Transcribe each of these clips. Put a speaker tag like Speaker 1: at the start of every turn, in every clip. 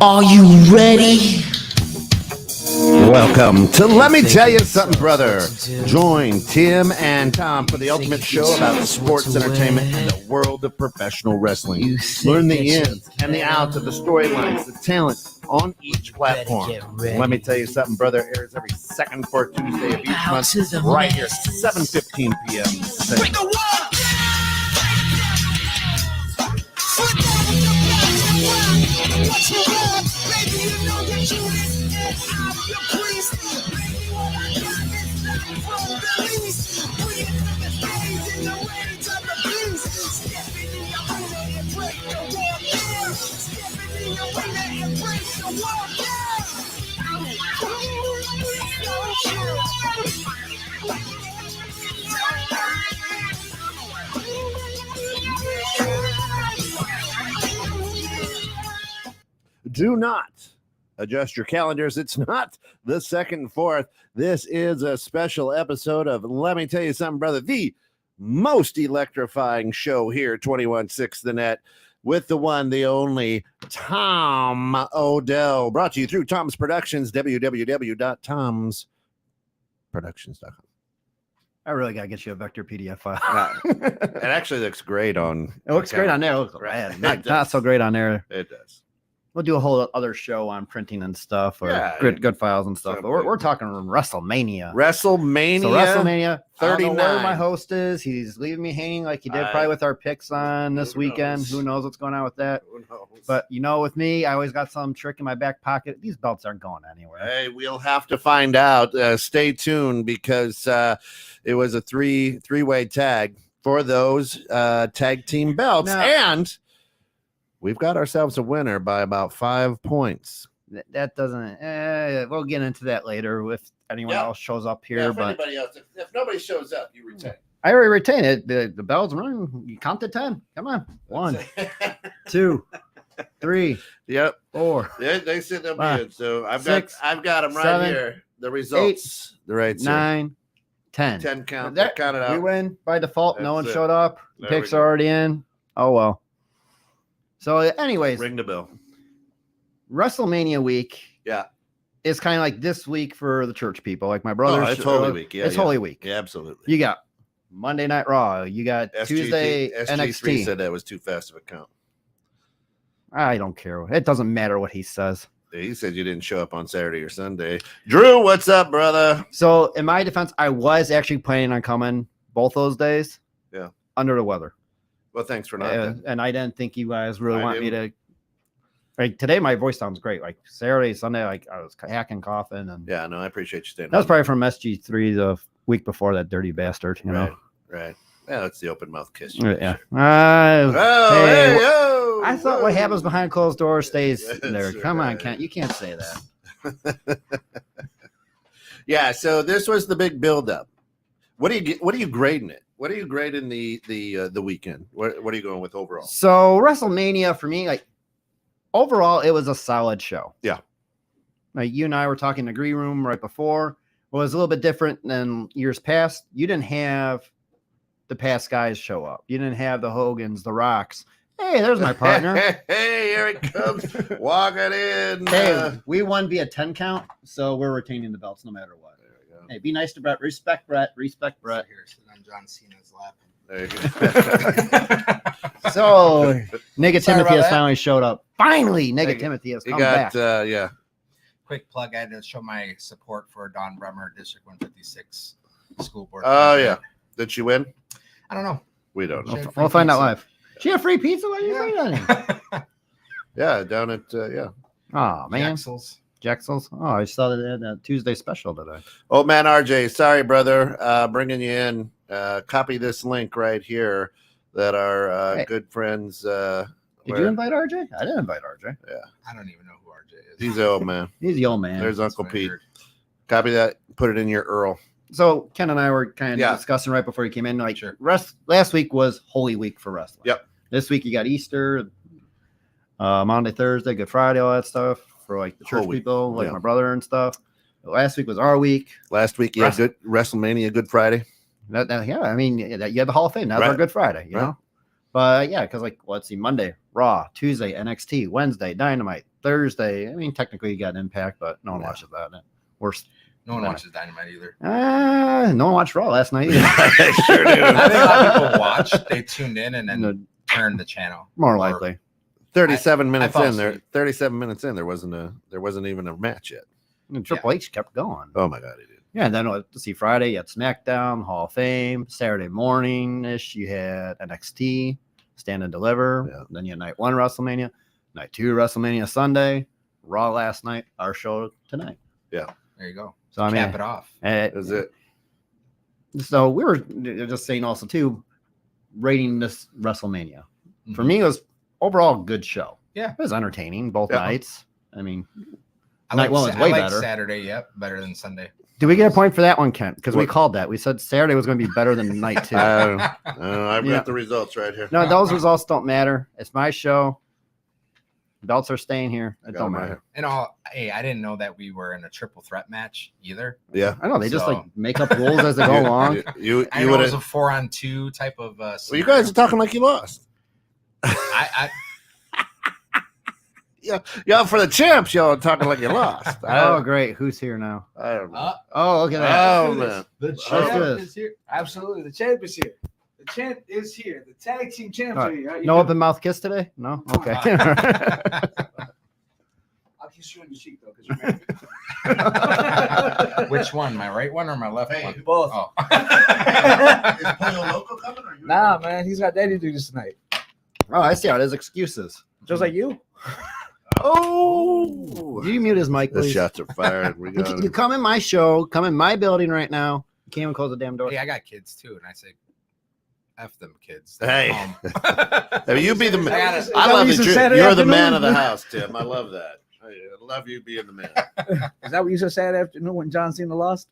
Speaker 1: Are you ready?
Speaker 2: Welcome to Let Me Tell You Something, Brother. Join Tim and Tom for the ultimate show about sports entertainment and the world of professional wrestling. Learn the ins and the outs of the storylines, the talent on each platform. Let Me Tell You Something, Brother airs every second fourth Tuesday of each month, right here, 7:15 p.m. Do not adjust your calendars. It's not the 2nd and 4th. This is a special episode of Let Me Tell You Something, Brother, the most electrifying show here, 21.6 The Net, with the one, the only Tom Odell, brought to you through Tom's Productions, www.tomsproductions.com.
Speaker 3: I really got to get you a vector PDF file.
Speaker 2: It actually looks great on.
Speaker 3: It looks great on there. It looks bad. Not so great on there.
Speaker 2: It does.
Speaker 3: We'll do a whole other show on printing and stuff, or good files and stuff. But we're talking WrestleMania.
Speaker 2: So
Speaker 3: WrestleMania
Speaker 2: 39.
Speaker 3: I don't know where my host is. He's leaving me hanging like he did probably with our picks on this weekend.
Speaker 2: Knows?
Speaker 3: Who knows what's going on with that?
Speaker 2: Who knows?
Speaker 3: But with me, I always got some trick in my back pocket. These belts aren't going anywhere.
Speaker 2: Hey, we'll have to find out. Stay tuned because it was a three-way tag for those tag team belts. And we've got ourselves a winner by about 5 points.
Speaker 3: That doesn't. We'll get into that later if anyone else shows up here. But
Speaker 2: if nobody shows up, you retain.
Speaker 3: I already retain it. The bell's running. You count to 10. Come on. 1, 2, 3.
Speaker 2: Yep.
Speaker 3: 4.
Speaker 2: They said they'll be in. So I've
Speaker 3: 6,
Speaker 2: got them right
Speaker 3: 7,
Speaker 2: here. The results.
Speaker 3: 8,
Speaker 2: the right
Speaker 3: 9, 10.
Speaker 2: 10 count.
Speaker 3: That
Speaker 2: count it out.
Speaker 3: We win by default. No one showed up. The
Speaker 2: There
Speaker 3: picks
Speaker 2: we
Speaker 3: are
Speaker 2: go.
Speaker 3: already in. Oh well. So, anyways,
Speaker 2: Ring the bell.
Speaker 3: WrestleMania week.
Speaker 2: Yeah.
Speaker 3: Is kind of like this week for the church people. Like my brother's.
Speaker 2: It's Holy Week. Yeah,
Speaker 3: it's Holy Week.
Speaker 2: Yeah, absolutely.
Speaker 3: You got Monday Night Raw. You got Tuesday
Speaker 2: SG3
Speaker 3: NXT.
Speaker 2: said that was too fast of a count.
Speaker 3: I don't care. It doesn't matter what he says.
Speaker 2: He said you didn't show up on Saturday or Sunday. Drew, what's up, brother?
Speaker 3: So, in my defense, I was actually planning on coming both those days.
Speaker 2: Yeah.
Speaker 3: Under the weather.
Speaker 2: Well, thanks for not.
Speaker 3: And I didn't think you guys really want me to. Like today, my voice sounds great. Like Saturday, Sunday, like I was hacking, coughing, and
Speaker 2: Yeah, no, I appreciate you staying.
Speaker 3: that was probably from SG3 the week before, that dirty bastard. You know.
Speaker 2: Right. Yeah, that's the open mouth kiss.
Speaker 3: Yeah. I thought what happens behind closed doors stays there. Come on, Kent. You can't say that.
Speaker 2: Yeah. So this was the big buildup. What are you grading it? What are you grading the weekend? What are you going with overall?
Speaker 3: So WrestleMania for me, like overall, it was a solid show.
Speaker 2: Yeah.
Speaker 3: Like you and I were talking in the green room right before. It was a little bit different than years past. You didn't have the past guys show up. You didn't have the Hogans, the Rocks. Hey, there's my partner.
Speaker 2: Hey, here it comes, walking in.
Speaker 3: Hey, we won via 10 count, so we're retaining the belts no matter what.
Speaker 2: There we go.
Speaker 3: Hey, be nice to Brett. Respect Brett. Respect Brett.
Speaker 4: Here, sitting on John Cena's lap.
Speaker 2: There you go.
Speaker 3: So, Nigga
Speaker 4: Sorry
Speaker 3: Timothy
Speaker 4: about
Speaker 3: has
Speaker 4: that.
Speaker 3: finally showed up. Finally, Nigga
Speaker 2: Hey,
Speaker 3: Timothy has
Speaker 2: You
Speaker 3: come
Speaker 2: got
Speaker 3: back.
Speaker 2: yeah.
Speaker 4: Quick plug, I had to show my support for Don Bremer, District 156 School Board.
Speaker 2: Oh yeah. Did she win?
Speaker 4: I don't know.
Speaker 2: We don't know.
Speaker 3: We'll find out live. She had free pizza? Why are you free on it?
Speaker 2: Yeah, down at
Speaker 3: Oh, man.
Speaker 4: Jaxels.
Speaker 3: Jaxels. Oh, I saw that they had a Tuesday special today.
Speaker 2: Old man RJ, sorry, brother. Bringing you in. Copy this link right here that our
Speaker 3: Hey.
Speaker 2: good friends.
Speaker 3: Did you invite RJ? I didn't invite RJ.
Speaker 4: I don't even know who RJ is.
Speaker 2: He's the old man.
Speaker 3: He's the old man.
Speaker 2: There's
Speaker 4: That's
Speaker 2: Uncle
Speaker 4: what I
Speaker 2: Pete.
Speaker 4: heard.
Speaker 2: Copy that. Put it in your Earl.
Speaker 3: So Ken and I were kind
Speaker 2: Yeah.
Speaker 3: of discussing right before you came in. Like,
Speaker 4: Sure.
Speaker 3: last week was Holy Week for wrestling.
Speaker 2: Yep.
Speaker 3: This week you got Easter, Monday, Thursday, Good Friday, all that stuff for like the church
Speaker 2: Whole week.
Speaker 3: people, like
Speaker 2: Yeah.
Speaker 3: my brother and stuff. Last week was our week.
Speaker 2: Last week, you had good WrestleMania, Good Friday.
Speaker 3: Yeah, I mean, you had the Hall of Fame. That was our
Speaker 2: Right.
Speaker 3: Good Friday, you
Speaker 2: Right.
Speaker 3: know. But yeah, because like let's see, Monday Raw, Tuesday NXT, Wednesday Dynamite, Thursday. I mean, technically you got Impact, but no one watches that. Worst.
Speaker 4: No one watches Dynamite either.
Speaker 3: No one watched Raw last night either.
Speaker 2: They sure do.
Speaker 4: I think a lot of people watched. They tuned in and then turned the channel.
Speaker 3: More likely.
Speaker 2: 37 minutes
Speaker 4: I
Speaker 2: in there.
Speaker 4: asleep.
Speaker 2: 37 minutes in, there wasn't even a match yet.
Speaker 3: And Triple H kept going.
Speaker 2: Oh my God, he did.
Speaker 3: Yeah, and then let's see, Friday you had SmackDown, Hall of Fame. Saturday morning-ish, you had NXT, Stand and Deliver.
Speaker 2: Yeah.
Speaker 3: Then you had Night 1 WrestleMania, Night 2 WrestleMania Sunday, Raw last night, our show tonight.
Speaker 4: There you go.
Speaker 3: So I mean,
Speaker 4: Cap it off.
Speaker 2: That's it.
Speaker 3: So we were just saying also too, rating this WrestleMania. For me, it was overall a good show.
Speaker 4: Yeah.
Speaker 3: It was entertaining both nights. I mean,
Speaker 4: I
Speaker 3: night one was way better.
Speaker 4: Saturday, yep, better than Sunday.
Speaker 3: did we get a point for that one, Kent? Because we called that. We said Saturday was going to be better than night 2.
Speaker 2: I've got the results right here.
Speaker 3: No, those results don't matter. It's my show. Belts are staying here. It don't matter.
Speaker 4: And hey, I didn't know that we were in a triple threat match either.
Speaker 2: Yeah.
Speaker 3: I know they just
Speaker 4: So-
Speaker 3: like make up rules as they go along.
Speaker 2: You
Speaker 4: I know
Speaker 2: would
Speaker 4: it was a
Speaker 2: have.
Speaker 4: 4-on-2 type of.
Speaker 2: Well, you guys are talking like you lost.
Speaker 4: I
Speaker 2: Y'all for the champs, y'all are talking like you lost.
Speaker 3: Oh, great. Who's here now?
Speaker 2: I don't know.
Speaker 3: Oh, look at that.
Speaker 2: Oh man.
Speaker 5: The
Speaker 3: Let's
Speaker 5: champ
Speaker 3: do this.
Speaker 5: is here. Absolutely. The champ is here. The champ is here. The tag team champs
Speaker 3: All
Speaker 5: are
Speaker 3: right.
Speaker 5: here.
Speaker 3: No open mouth kiss today? No? Okay.
Speaker 5: I'll kiss you on your cheek, though, because you're married.
Speaker 4: Which one? My right one or my left one?
Speaker 5: Both.
Speaker 4: Oh.
Speaker 2: Is Pollo Loco coming? Or you?
Speaker 5: Nah, man. He's got daddy duties tonight.
Speaker 3: Oh, I see how it is. Excuses.
Speaker 5: Just like you.
Speaker 2: Oh.
Speaker 3: Can you mute his mic,
Speaker 2: The
Speaker 3: please?
Speaker 2: shots are fired. We got
Speaker 3: You come in my show, come in my building right now. You can't even close the damn door.
Speaker 4: Hey, I got kids too, and I say, "F them kids."
Speaker 2: Hey.
Speaker 4: Home.
Speaker 2: Hey, you be the man.
Speaker 4: I gotta-
Speaker 2: I love
Speaker 5: Is
Speaker 2: it.
Speaker 5: that what you said
Speaker 2: You're
Speaker 5: Saturday
Speaker 2: the man
Speaker 5: afternoon?
Speaker 2: of the house, Tim. I love that. I love you being the man.
Speaker 5: Is that what you said Saturday afternoon when John Cena lost?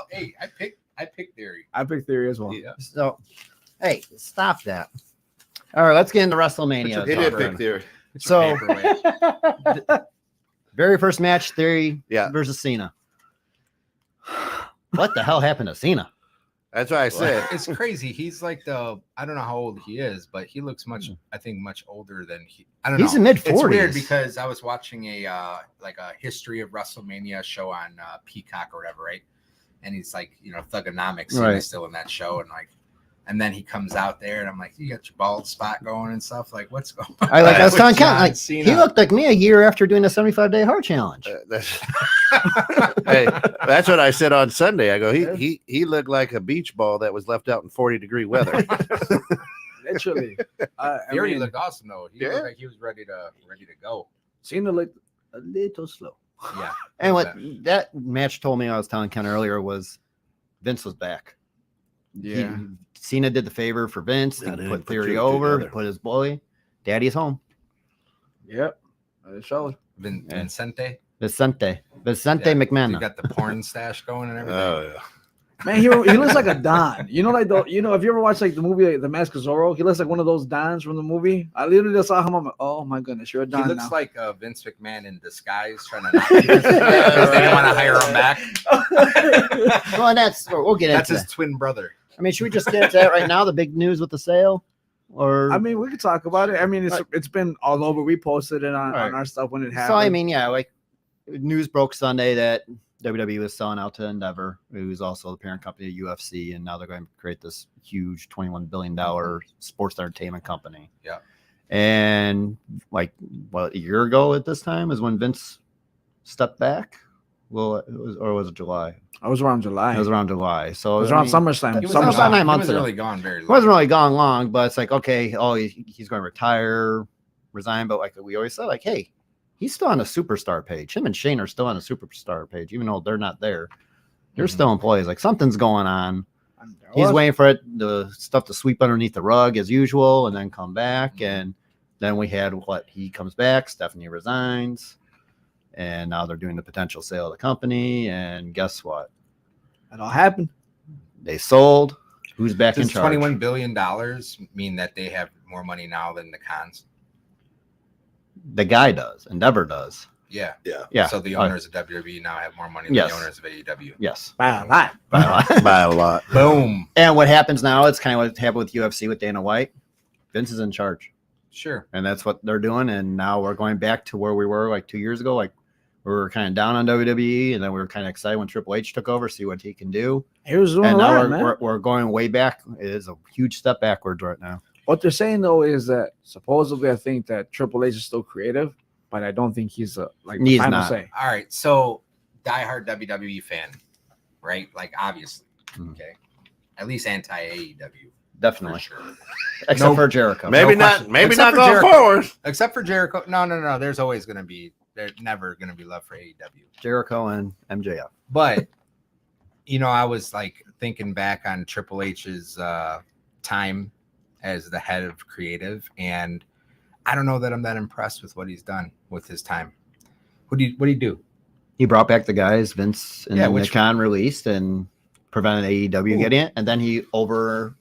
Speaker 4: Hey, I picked Theory.
Speaker 5: I picked Theory as well.
Speaker 4: Yeah.
Speaker 3: So, hey, stop that. All right, let's get into WrestleMania.
Speaker 2: He did
Speaker 3: talk.
Speaker 2: pick Theory.
Speaker 3: So,
Speaker 4: Paperweight.
Speaker 3: very first match, Theory
Speaker 2: Yeah.
Speaker 3: versus Cena. What the hell happened to Cena?
Speaker 2: That's what I said.
Speaker 4: It's crazy. He's like I don't know how old he is, but he looks I think much older than I don't know.
Speaker 3: He's in mid-40s.
Speaker 4: It's weird because I was watching a history of WrestleMania show on Peacock or whatever, right? And he's like, Thugonomics,
Speaker 3: Right.
Speaker 4: he's still in that show, and then he comes out there, and I'm like, you got your bald spot going and stuff. Like, what's going on?
Speaker 3: I was telling Ken,
Speaker 4: John
Speaker 3: like,
Speaker 4: Cena.
Speaker 3: he looked like me a year after doing the 75-day hard challenge.
Speaker 2: Hey, that's what I said on Sunday. I go, he looked like a beach ball that was left out in 40-degree weather.
Speaker 5: Literally. I
Speaker 4: Theory
Speaker 5: mean,
Speaker 4: looked awesome though. He
Speaker 2: Yeah.
Speaker 4: looked like he was ready to go.
Speaker 5: Cena looked a little slow.
Speaker 4: Yeah.
Speaker 3: And what that match told me, I was telling Ken earlier, was Vince was back. Cena did the favor for Vince.
Speaker 2: Yeah,
Speaker 3: He
Speaker 2: they
Speaker 3: put
Speaker 2: didn't put
Speaker 3: Theory
Speaker 2: two
Speaker 3: over.
Speaker 2: together.
Speaker 3: He put his boy. Daddy's home.
Speaker 5: Yep. It showed.
Speaker 4: Vincente.
Speaker 3: Vicente
Speaker 4: Yeah.
Speaker 3: McMahon.
Speaker 4: You got the porn stash going and everything.
Speaker 2: Oh yeah.
Speaker 5: Man, he looks like a Don. You know, like if you ever watch like the movie The Mask of Zorro, he looks like one of those Dons from the movie. I literally just saw him. I'm like, oh my goodness, you're a Don
Speaker 4: He looks
Speaker 5: now.
Speaker 4: like Vince McMahon in disguise, trying to not be Vince McMahon because they didn't want to hire him back.
Speaker 3: Well, we'll get
Speaker 4: That's
Speaker 3: into
Speaker 4: his
Speaker 3: that.
Speaker 4: twin brother.
Speaker 3: I mean, should we just get into that right now? The big news with the sale, or
Speaker 5: I mean, we could talk about it. I mean, it's been all over. We posted it on our stuff when it happened.
Speaker 3: so I mean, yeah, like news broke Sunday that WWE was selling out to Endeavor, who's also the parent company of UFC, and now they're going to create this huge $21 billion sports entertainment company.
Speaker 4: Yeah.
Speaker 3: And like, a year ago at this time is when Vince stepped back. Well, it was it July?
Speaker 5: I was around July.
Speaker 3: It was around July. So
Speaker 5: It was
Speaker 3: I
Speaker 5: around
Speaker 3: mean,
Speaker 5: SummerSlam.
Speaker 3: He was
Speaker 5: SummerSlam.
Speaker 3: about 9
Speaker 4: He
Speaker 3: months
Speaker 4: wasn't
Speaker 3: ago.
Speaker 4: really gone very
Speaker 3: It
Speaker 4: long.
Speaker 3: wasn't really gone long, but it's like, okay, he's going to retire, resign. But like we always said, like, hey, he's still on the superstar page. Him and Shane are still on the superstar page, even though they're not there. They're still employees. Like something's going on. He's waiting for the stuff to sweep underneath the rug as usual, and then come back. And then we had he comes back, Stephanie resigns, and now they're doing the potential sale of the company. And guess what?
Speaker 5: It all happened.
Speaker 3: They sold. Who's back in
Speaker 4: Does
Speaker 3: charge?
Speaker 4: $21 billion mean that they have more money now than the cons?
Speaker 3: The guy does. Endeavor does.
Speaker 4: Yeah.
Speaker 3: Yeah.
Speaker 4: So the owners of WWE now have more money than
Speaker 3: Yes.
Speaker 4: the owners of AEW.
Speaker 3: Yes.
Speaker 5: By a lot.
Speaker 2: By a lot.
Speaker 4: Boom.
Speaker 3: And what happens now, it's kind of what happened with UFC with Dana White. Vince is in charge.
Speaker 4: Sure.
Speaker 3: And that's what they're doing. And now we're going back to where we were like 2 years ago. Like we were kind of down on WWE, and then we were kind of excited when Triple H took over, see what he can do.
Speaker 5: He was doing
Speaker 3: And
Speaker 5: a
Speaker 3: now
Speaker 5: lot, man.
Speaker 3: we're going way back. It is a huge step backwards right now.
Speaker 5: What they're saying though is that supposedly I think that Triple H is still creative, but I don't think he's like the
Speaker 3: He's
Speaker 5: final
Speaker 3: not.
Speaker 5: say.
Speaker 4: All right. So, diehard WWE fan, right? Like, obviously.
Speaker 3: Mhm.
Speaker 4: Okay. At least anti AEW.
Speaker 3: Definitely.
Speaker 4: For sure.
Speaker 3: Except
Speaker 4: No-
Speaker 3: for Jericho.
Speaker 2: Maybe
Speaker 4: No
Speaker 2: not.
Speaker 4: question.
Speaker 2: Maybe
Speaker 4: Except
Speaker 2: not
Speaker 4: for
Speaker 2: going
Speaker 4: Jericho.
Speaker 2: forward.
Speaker 4: Except for Jericho. No. There's always going to be, there's never going to be love for AEW.
Speaker 3: Jericho and MJF.
Speaker 4: But, I was like thinking back on Triple H's time as the head of creative, and I don't know that I'm that impressed with what he's done with his time. What do you do?
Speaker 3: He brought back the guys Vince and
Speaker 4: Yeah, which-
Speaker 3: Khan released and prevented AEW getting it, and then he overfilled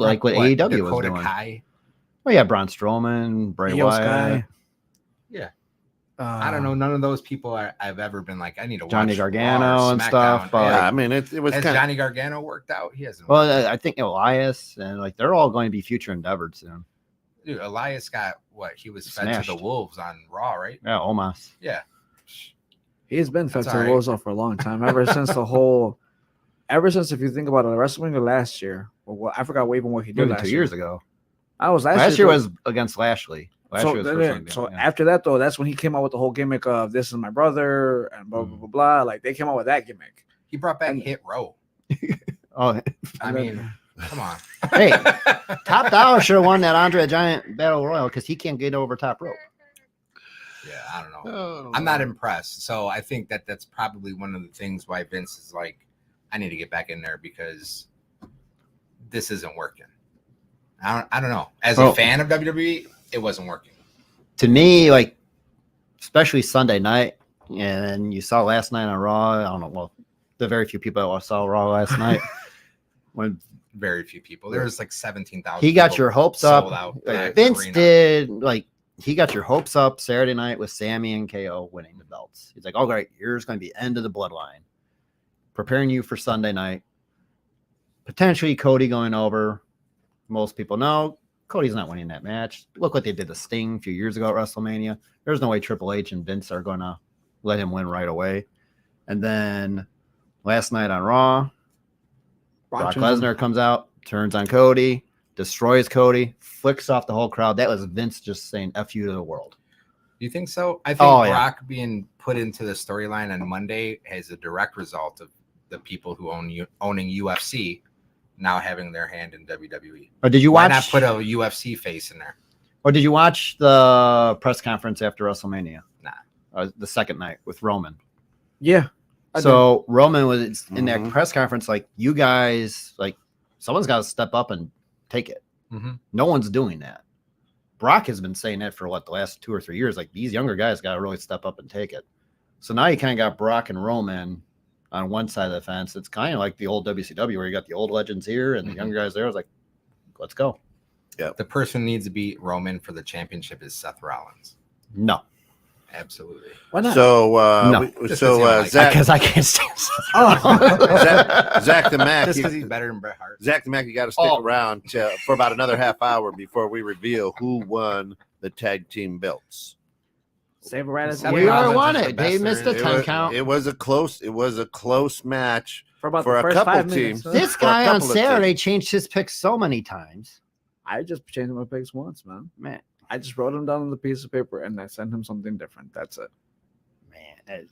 Speaker 3: like what AEW was
Speaker 4: Dakota
Speaker 3: doing.
Speaker 4: Kai?
Speaker 3: Oh yeah, Braun Strowman, Bray
Speaker 5: Io
Speaker 3: Wyatt,
Speaker 5: Sky.
Speaker 4: Yeah. I don't know. None of those people I've ever been like, I need to
Speaker 3: Johnny
Speaker 4: watch Raw or
Speaker 3: Gargano and
Speaker 4: SmackDown.
Speaker 3: stuff, but-
Speaker 2: Yeah, I mean, it was
Speaker 4: Has
Speaker 2: kind of.
Speaker 4: Johnny Gargano worked out? He hasn't.
Speaker 3: Well,
Speaker 4: worked out.
Speaker 3: I think Elias and like they're all going to be future endeavored soon.
Speaker 4: Dude, Elias got what? He was fed to
Speaker 3: Smashed.
Speaker 4: the Wolves on Raw, right?
Speaker 3: Yeah, Omos.
Speaker 4: Yeah.
Speaker 5: He's been fed
Speaker 4: That's
Speaker 5: to
Speaker 4: all right.
Speaker 5: Rosa for a long time. Ever since if you think about it, WrestleMania last year, well, I forgot even what he did
Speaker 3: Even
Speaker 5: last
Speaker 3: 2
Speaker 5: year.
Speaker 3: years ago.
Speaker 5: I was
Speaker 3: Last year was against Lashley. Last
Speaker 5: so,
Speaker 3: year was
Speaker 5: then-
Speaker 3: first one,
Speaker 5: so
Speaker 3: yeah.
Speaker 5: after that though, that's when he came out with the whole gimmick of this is my brother and blah blah blah blah. Like they came out with that gimmick.
Speaker 4: He brought back
Speaker 5: And-
Speaker 4: Hit Row.
Speaker 3: Oh,
Speaker 4: I mean, come on.
Speaker 3: hey, Top Dollar should have won that Andre the Giant Battle Royal because he can't get over top rope.
Speaker 4: Yeah, I don't know.
Speaker 2: Oh,
Speaker 4: I'm not impressed. So I think that's probably one of the things why Vince is like, I need to get back in there because this isn't working. I don't know. As a
Speaker 3: Oh.
Speaker 4: fan of WWE, it wasn't working.
Speaker 3: To me, like especially Sunday night, and you saw last night on Raw. I don't know. Well, the very few people that saw Raw last night when
Speaker 4: Very few people. There was like 17,000.
Speaker 3: he got
Speaker 4: people
Speaker 3: your hopes
Speaker 4: sold
Speaker 3: up.
Speaker 4: out
Speaker 3: Like,
Speaker 4: that
Speaker 3: Vince
Speaker 4: arena.
Speaker 3: did like he got your hopes up Saturday night with Sammy and KO winning the belts. He's like, "Oh great, here's going to be end of the bloodline, preparing you for Sunday night. Potentially Cody going over. Most people know Cody's not winning that match. Look what they did to Sting a few years ago at WrestleMania. There's no way Triple H and Vince are going to let him win right away. And then last night on Raw, Brock Lesnar comes out, turns on Cody, destroys Cody, flicks off the whole crowd. That was Vince just saying F you to the world.
Speaker 4: Do you think so? I think
Speaker 3: Oh, yeah.
Speaker 4: Brock being put into the storyline on Monday is a direct result of the people who owning UFC now having their hand in WWE.
Speaker 3: Or did you
Speaker 4: Why
Speaker 3: watch?
Speaker 4: not put a UFC face in there?
Speaker 3: Or did you watch the press conference after WrestleMania?
Speaker 4: Nah.
Speaker 3: The second night with Roman.
Speaker 5: Yeah. I
Speaker 3: So Roman was in that
Speaker 2: Mhm.
Speaker 3: press conference, like, you guys, like, someone's got to step up and take it.
Speaker 4: Mm-hmm.
Speaker 3: No one's doing that. Brock has been saying that for the last 2 or 3 years. Like, these younger guys got to really step up and take it. So now you kind of got Brock and Roman on one side of the fence. It's kind of like the old WCW where you got the old legends here and the
Speaker 4: Mhm.
Speaker 3: younger guys there. I was like, let's go.
Speaker 4: The person who needs to beat Roman for the championship is Seth Rollins.
Speaker 3: No,
Speaker 4: Absolutely.
Speaker 5: Why not?
Speaker 2: So,
Speaker 3: No.
Speaker 4: Just 'cause you don't like
Speaker 2: Zach,
Speaker 3: because I can't stand.
Speaker 2: Zach the Mac,
Speaker 4: Just because he's better than Bret Hart.
Speaker 2: Zach the Mac, you got to stick around for about another half hour before we reveal who won the tag team belts.
Speaker 5: Save it right at
Speaker 4: Seth
Speaker 5: the
Speaker 3: We
Speaker 5: end.
Speaker 3: already
Speaker 4: Rollins
Speaker 3: won
Speaker 4: is the
Speaker 3: it. They
Speaker 4: best
Speaker 3: missed
Speaker 4: there
Speaker 3: the
Speaker 4: is.
Speaker 3: 10 count.
Speaker 2: It was a close match.
Speaker 5: For about
Speaker 2: for
Speaker 5: the
Speaker 2: a
Speaker 5: first
Speaker 2: couple
Speaker 5: 5 minutes.
Speaker 2: teams.
Speaker 3: This
Speaker 2: For a
Speaker 3: guy on
Speaker 2: couple of
Speaker 3: Saturday changed his picks so many times.
Speaker 5: I just changed my picks once, man.
Speaker 3: Man,
Speaker 5: I just wrote them down on the piece of paper and I sent him something different. That's it.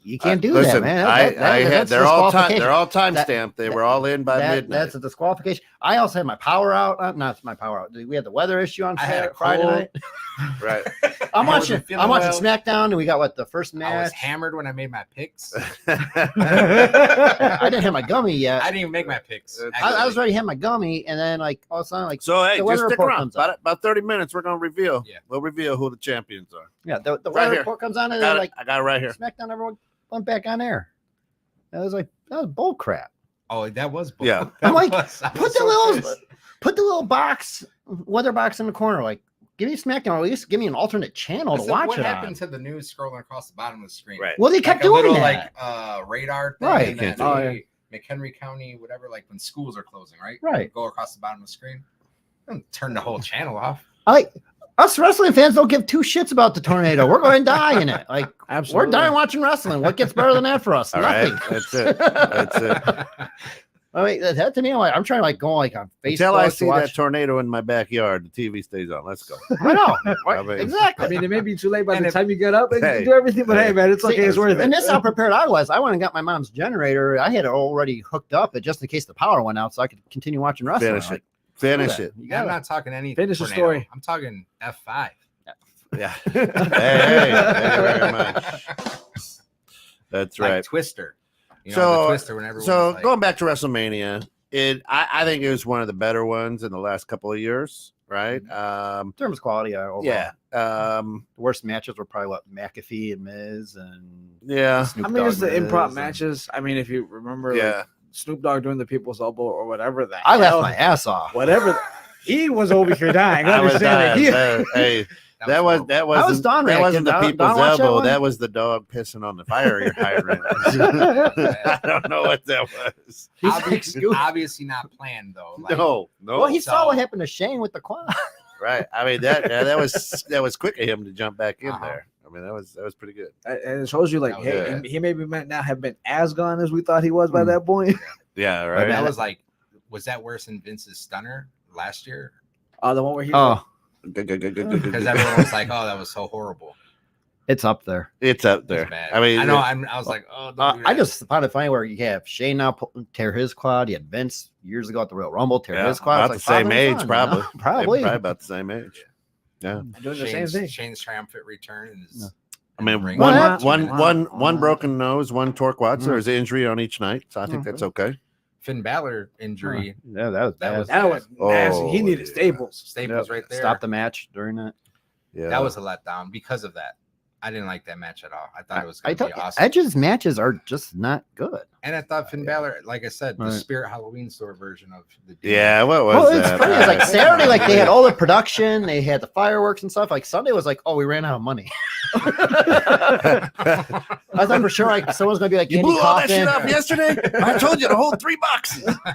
Speaker 3: you can't do
Speaker 2: Listen,
Speaker 3: that, man. That's
Speaker 2: they're all
Speaker 3: disqualification.
Speaker 2: time
Speaker 3: That-
Speaker 2: stamped. They were all in by midnight.
Speaker 3: That's a disqualification. I also had my power out. Not my power out. We had the weather issue on
Speaker 4: I had a
Speaker 3: Friday
Speaker 4: cold.
Speaker 3: night.
Speaker 2: Right.
Speaker 3: I'm
Speaker 4: I wasn't
Speaker 3: watching.
Speaker 4: feeling
Speaker 3: I'm watching
Speaker 4: well.
Speaker 3: SmackDown, and we got the first
Speaker 4: I was
Speaker 3: match.
Speaker 4: hammered when I made my picks.
Speaker 3: I didn't have my gummy yet.
Speaker 4: I didn't even make my picks.
Speaker 3: I was ready to have my gummy, and then all of a sudden,
Speaker 2: So hey,
Speaker 3: The weather
Speaker 2: just stick
Speaker 3: report
Speaker 2: around.
Speaker 3: comes up.
Speaker 2: About 30 minutes, we're gonna reveal.
Speaker 4: Yeah.
Speaker 2: We'll reveal who the champions are.
Speaker 3: the
Speaker 2: Right
Speaker 3: weather
Speaker 2: here.
Speaker 3: report comes on, and
Speaker 2: I
Speaker 3: then
Speaker 2: got it right here.
Speaker 3: SmackDown, everyone went back on air. And I was like, that was bull crap.
Speaker 4: Oh, that was bull.
Speaker 2: Yeah.
Speaker 4: That
Speaker 3: I'm like,
Speaker 4: was- I
Speaker 3: Put
Speaker 4: was
Speaker 3: the
Speaker 4: so
Speaker 3: little
Speaker 4: pissed.
Speaker 3: put the little weather box in the corner. Like, give me SmackDown, or at least give me an alternate channel
Speaker 4: I
Speaker 3: to
Speaker 4: said,
Speaker 3: watch
Speaker 4: what
Speaker 3: it
Speaker 4: happened
Speaker 3: on.
Speaker 4: to the news scrolling across the bottom of the screen?
Speaker 2: Right.
Speaker 3: Well, they
Speaker 4: Like
Speaker 3: kept
Speaker 4: a
Speaker 3: doing
Speaker 4: little
Speaker 3: that.
Speaker 4: radar thing,
Speaker 3: Right.
Speaker 4: and then
Speaker 2: Oh,
Speaker 5: yeah.
Speaker 4: McHenry County, whatever, like when schools are closing, right?
Speaker 3: Right.
Speaker 4: Go across the bottom of the screen. Don't turn the whole channel off.
Speaker 3: Us wrestling fans don't give two shits about the tornado. We're going to die in it. Like,
Speaker 5: Absolutely.
Speaker 3: we're dying watching wrestling. What gets better than that for us?
Speaker 2: All right,
Speaker 3: Nothing.
Speaker 2: that's it. That's it.
Speaker 3: I mean, that to me, I'm trying to like go like on Facebook.
Speaker 2: Until I
Speaker 3: to
Speaker 2: see
Speaker 3: watch.
Speaker 2: that tornado in my backyard, the TV stays on. Let's go.
Speaker 3: I know.
Speaker 2: I mean-
Speaker 3: Exactly.
Speaker 5: I mean, it may be too late by
Speaker 4: And
Speaker 5: the
Speaker 4: if-
Speaker 5: time you get up and
Speaker 2: Hey,
Speaker 5: you do everything, but
Speaker 2: hey.
Speaker 5: hey, man, it's okay. It's worth it.
Speaker 3: And this is how prepared I was. I went and got my mom's generator. I had it already hooked up, but just in case the power went out, so I could continue watching wrestling.
Speaker 2: Finish
Speaker 3: Like,
Speaker 2: it. Finish
Speaker 3: do
Speaker 2: it.
Speaker 3: that. You
Speaker 4: Yeah, I'm
Speaker 3: gotta-
Speaker 4: not talking any
Speaker 5: Finish the
Speaker 4: tornado.
Speaker 5: story.
Speaker 4: I'm talking F5.
Speaker 2: Yeah. Hey, thank you very much. That's
Speaker 4: Like
Speaker 2: right.
Speaker 4: Twister.
Speaker 2: So-
Speaker 4: the Twister whenever
Speaker 2: So going back to WrestleMania, I think it was one of the better ones in the last couple of years, right?
Speaker 3: in terms of quality, overall.
Speaker 2: Yeah.
Speaker 3: The worst matches were probably what McAfee and Miz and
Speaker 2: Yeah.
Speaker 3: Snoop
Speaker 5: I mean, it's
Speaker 3: Dogg
Speaker 5: the
Speaker 3: Miz
Speaker 5: improv
Speaker 3: and-
Speaker 5: matches. I mean, if you remember,
Speaker 2: Yeah.
Speaker 5: like, Snoop Dogg doing the people's elbow or whatever that.
Speaker 3: I laughed my ass off.
Speaker 5: Whatever. He was over here dying.
Speaker 2: I was
Speaker 5: Understand
Speaker 2: dying.
Speaker 5: that.
Speaker 2: Hey, that wasn't
Speaker 3: I was Don
Speaker 2: that wasn't the
Speaker 3: reacting.
Speaker 2: people's
Speaker 3: Don watch that
Speaker 2: elbow.
Speaker 3: one?
Speaker 2: That was the dog pissing on the fire you're hiring. I don't know what that was.
Speaker 3: He's like,
Speaker 4: Obviously not planned though. Like,
Speaker 2: No.
Speaker 3: well, he saw
Speaker 4: So-
Speaker 3: what happened to Shane with the quad.
Speaker 2: Right. I mean that was quick of him to jump back in
Speaker 4: Uh-huh.
Speaker 2: there. I mean that was pretty good.
Speaker 5: And it shows you, like,
Speaker 4: That
Speaker 5: hey,
Speaker 2: was
Speaker 5: he maybe might not have been as gone as we thought he was by
Speaker 3: Hmm.
Speaker 5: that point.
Speaker 2: Yeah.
Speaker 4: But
Speaker 2: Right.
Speaker 4: that was like, was that worse than Vince's stunner last year?
Speaker 5: The one where he.
Speaker 3: Oh,
Speaker 4: Because everyone was like, "Oh, that was so horrible."
Speaker 3: it's up there.
Speaker 2: It's up
Speaker 4: It was
Speaker 2: there.
Speaker 4: bad.
Speaker 2: I mean,
Speaker 4: I know. I was like, "Oh, don't do
Speaker 3: I
Speaker 4: that."
Speaker 3: just found it funny where you have Shane now tear his quad. You had Vince years ago at the Royal Rumble tear
Speaker 2: yeah,
Speaker 3: his quad.
Speaker 2: about the
Speaker 3: It's
Speaker 2: same
Speaker 3: father and
Speaker 2: age,
Speaker 3: son,
Speaker 2: probably.
Speaker 3: you know? Probably.
Speaker 2: Probably about the same age. Yeah.
Speaker 5: doing the same
Speaker 4: Shane's,
Speaker 5: thing.
Speaker 4: Shane's triumphant return is.
Speaker 2: I mean,
Speaker 4: Ring.
Speaker 2: one
Speaker 3: Well,
Speaker 2: broken nose, one torque quad. So
Speaker 3: Mm.
Speaker 2: there's injury on each night. So I think
Speaker 3: Mm.
Speaker 2: that's okay.
Speaker 4: Finn Balor injury.
Speaker 3: Yeah, that was
Speaker 4: That
Speaker 3: bad.
Speaker 4: was-
Speaker 5: That was nasty.
Speaker 2: Oh,
Speaker 5: He needed
Speaker 2: yeah.
Speaker 5: staples.
Speaker 4: Staples right there.
Speaker 3: Stopped the match during that.
Speaker 2: Yeah.
Speaker 4: That was a letdown because of that. I didn't like that match at all. I thought it was
Speaker 3: I
Speaker 4: going to
Speaker 3: thought
Speaker 4: be awesome.
Speaker 3: Edge's matches are just not good.
Speaker 4: And I thought Finn Balor, like I said, the
Speaker 3: Right.
Speaker 4: Spirit Halloween store version of the dude.
Speaker 2: Yeah. What was
Speaker 3: Well,
Speaker 2: that?
Speaker 3: it's funny. It's like Saturday, like they had all the production, they had the fireworks and stuff. Like Sunday was like, oh, we ran out of money. I thought for sure like someone's gonna be like
Speaker 2: You
Speaker 3: Andy
Speaker 2: blew all that shit
Speaker 3: Kaufman.
Speaker 2: up yesterday. I told you to hold $3.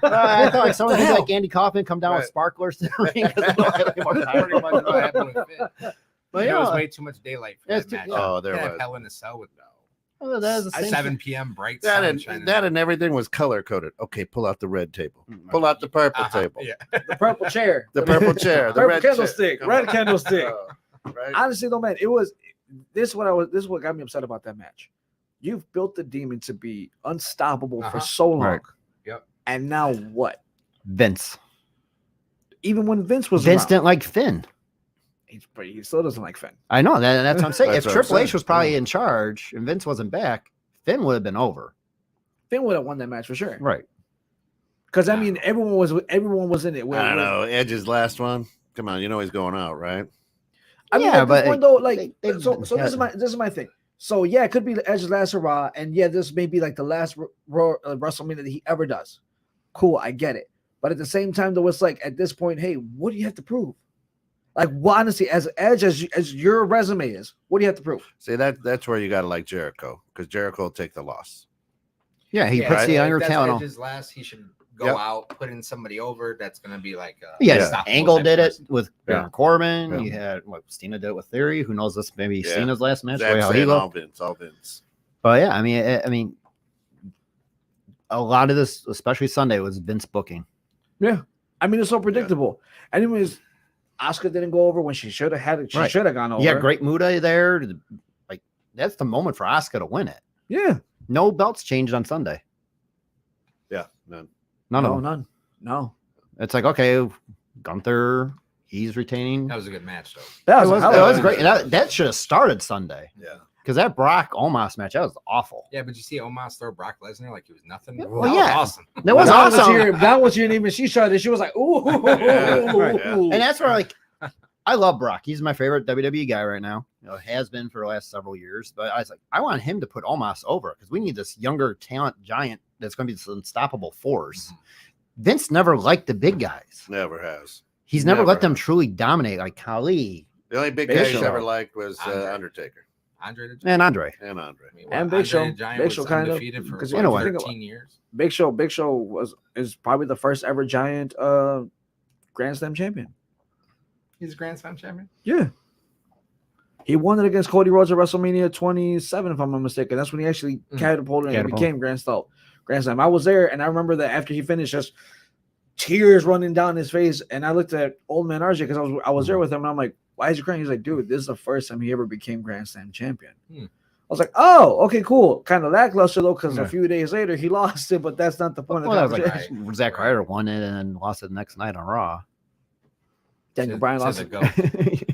Speaker 3: I thought like someone's gonna be
Speaker 2: hell?
Speaker 3: like Andy Kaufman, come down with
Speaker 2: Right.
Speaker 3: sparklers to the ring 'cause they don't have any more
Speaker 4: That's
Speaker 3: time.
Speaker 4: pretty much what happened with Finn.
Speaker 3: But
Speaker 4: There was
Speaker 3: yeah,
Speaker 4: way too much daylight for
Speaker 3: That's
Speaker 4: that
Speaker 3: too-
Speaker 4: match.
Speaker 3: yeah.
Speaker 2: Oh, there
Speaker 4: Could have
Speaker 2: was.
Speaker 4: Hell in a Cell with
Speaker 3: well, that is the same
Speaker 4: 7 p.m. bright
Speaker 2: That
Speaker 4: sun.
Speaker 2: and everything was color coded. Okay, pull out the red table.
Speaker 3: Mm.
Speaker 2: Pull out the purple table.
Speaker 4: Yeah.
Speaker 5: The purple chair.
Speaker 2: The purple chair. The
Speaker 5: Purple
Speaker 2: red
Speaker 5: candlestick.
Speaker 2: chair.
Speaker 5: Red candlestick.
Speaker 2: Right.
Speaker 5: Honestly, though, man, this is what got me upset about that match. You've built the Demon to be unstoppable for
Speaker 4: Uh-huh.
Speaker 5: so long.
Speaker 3: Right.
Speaker 4: Yep.
Speaker 5: And now what?
Speaker 3: Vince.
Speaker 5: Even when Vince was
Speaker 3: Vince
Speaker 5: around,
Speaker 3: didn't like Finn.
Speaker 5: he still doesn't like Finn.
Speaker 3: I know that's what I'm saying.
Speaker 2: That's
Speaker 3: If
Speaker 2: what I'm
Speaker 3: Triple H
Speaker 2: saying.
Speaker 3: was probably in charge and Vince wasn't back, Finn would have been over.
Speaker 5: Finn would have won that match for sure.
Speaker 3: Right.
Speaker 5: Because I mean, everyone was in it.
Speaker 2: I don't know. Edge's last one. Come on, you know he's going out, right?
Speaker 5: I mean,
Speaker 3: Yeah,
Speaker 5: at
Speaker 3: but
Speaker 5: this point, though, like,
Speaker 3: they-
Speaker 5: so this is my thing. So yeah, it could be the Edge's last hurrah, and yeah, this may be like the last WrestleMania that he ever does. Cool, I get it. But at the same time, though, it's like at this point, hey, what do you have to prove? Like, well, honestly, as Edge, as your resume is, what do you have to prove?
Speaker 2: See, that's where you got to like Jericho, because Jericho will take the loss.
Speaker 3: Yeah, he
Speaker 4: Yeah,
Speaker 3: puts the
Speaker 4: if
Speaker 3: younger
Speaker 4: that's
Speaker 3: talent on.
Speaker 4: Edge's last, he should go
Speaker 2: Yep.
Speaker 4: out, put in somebody over. That's going to be like
Speaker 3: Yeah,
Speaker 4: unstoppable
Speaker 3: Angle
Speaker 4: type
Speaker 3: did it
Speaker 4: person.
Speaker 3: with
Speaker 2: Yeah.
Speaker 3: Baron Corbin.
Speaker 2: Yeah.
Speaker 3: You had what Cena did it with Theory. Who knows? This maybe
Speaker 2: Yeah.
Speaker 3: Cena's last match.
Speaker 2: That's
Speaker 3: How he
Speaker 2: all
Speaker 3: looked.
Speaker 2: Vince, all Vince.
Speaker 3: But yeah, I mean, a lot of this, especially Sunday, was Vince booking.
Speaker 5: Yeah, I mean, it's so predictable. Anyways, Asuka didn't go over when she should have had it. She
Speaker 3: Right.
Speaker 5: should have gone over.
Speaker 3: You had Great Muda there. Like that's the moment for Asuka to win it.
Speaker 5: Yeah,
Speaker 3: No belts changed on Sunday.
Speaker 2: Yeah, none.
Speaker 3: None of
Speaker 5: no,
Speaker 3: them.
Speaker 5: none, no.
Speaker 3: It's like okay, Gunther, he's retaining.
Speaker 4: That was a good match, though.
Speaker 5: That
Speaker 3: It was,
Speaker 5: hell
Speaker 3: it
Speaker 5: of a
Speaker 3: was
Speaker 5: match.
Speaker 3: great. And that should have started Sunday
Speaker 2: Yeah.
Speaker 3: because that Brock Omos match that was awful.
Speaker 4: Yeah, but you see Omos throw Brock Lesnar like he was nothing.
Speaker 3: Yeah,
Speaker 4: That
Speaker 3: well,
Speaker 4: was
Speaker 3: yeah.
Speaker 4: awesome.
Speaker 3: That was
Speaker 5: That was
Speaker 3: awesome.
Speaker 5: here. That was here. Even she started. She was like, "Ooh,
Speaker 2: Yeah, right, yeah.
Speaker 3: And that's where like I love Brock. He's my favorite WWE guy right now. You know, has been for the last several years. But I was like, I want him to put Omos over because we need this younger talent giant that's going to be this unstoppable force. Vince never liked the big guys.
Speaker 2: Never has.
Speaker 3: He's never let
Speaker 2: Never.
Speaker 3: them truly dominate like Khali
Speaker 2: The only big
Speaker 5: Big
Speaker 2: guy he's
Speaker 5: Show.
Speaker 2: ever liked was
Speaker 4: Andre.
Speaker 2: Undertaker
Speaker 4: Andre the Giant.
Speaker 3: and Andre.
Speaker 2: and Andre.
Speaker 4: I mean,
Speaker 5: And
Speaker 4: what,
Speaker 5: Big Show.
Speaker 4: Andre the Giant
Speaker 5: Big
Speaker 4: was
Speaker 5: Show kind of,
Speaker 4: undefeated for
Speaker 5: because
Speaker 3: in a way.
Speaker 4: 13 years.
Speaker 5: Big Show is probably the first ever giant Grand Slam champion.
Speaker 4: He's a Grand Slam champion.
Speaker 5: Yeah. He won it against Cody Rhodes at WrestleMania 27, if I'm not mistaken. That's when he actually catapulted and became Grand Slam. I was there, and I remember that after he finished, just tears running down his face. And I looked at Old Man RJ because I was there with him, and I'm like, "Why is he crying?" He's like, "Dude, this is the first time he ever became Grand Slam champion." I was like, "Oh, okay, cool." Kind of lackluster though, because a few days later he lost it, but that's not the point of the conversation.
Speaker 3: Like Zack Ryder won it and then lost it the next night on Raw.
Speaker 5: Daniel Bryan lost it.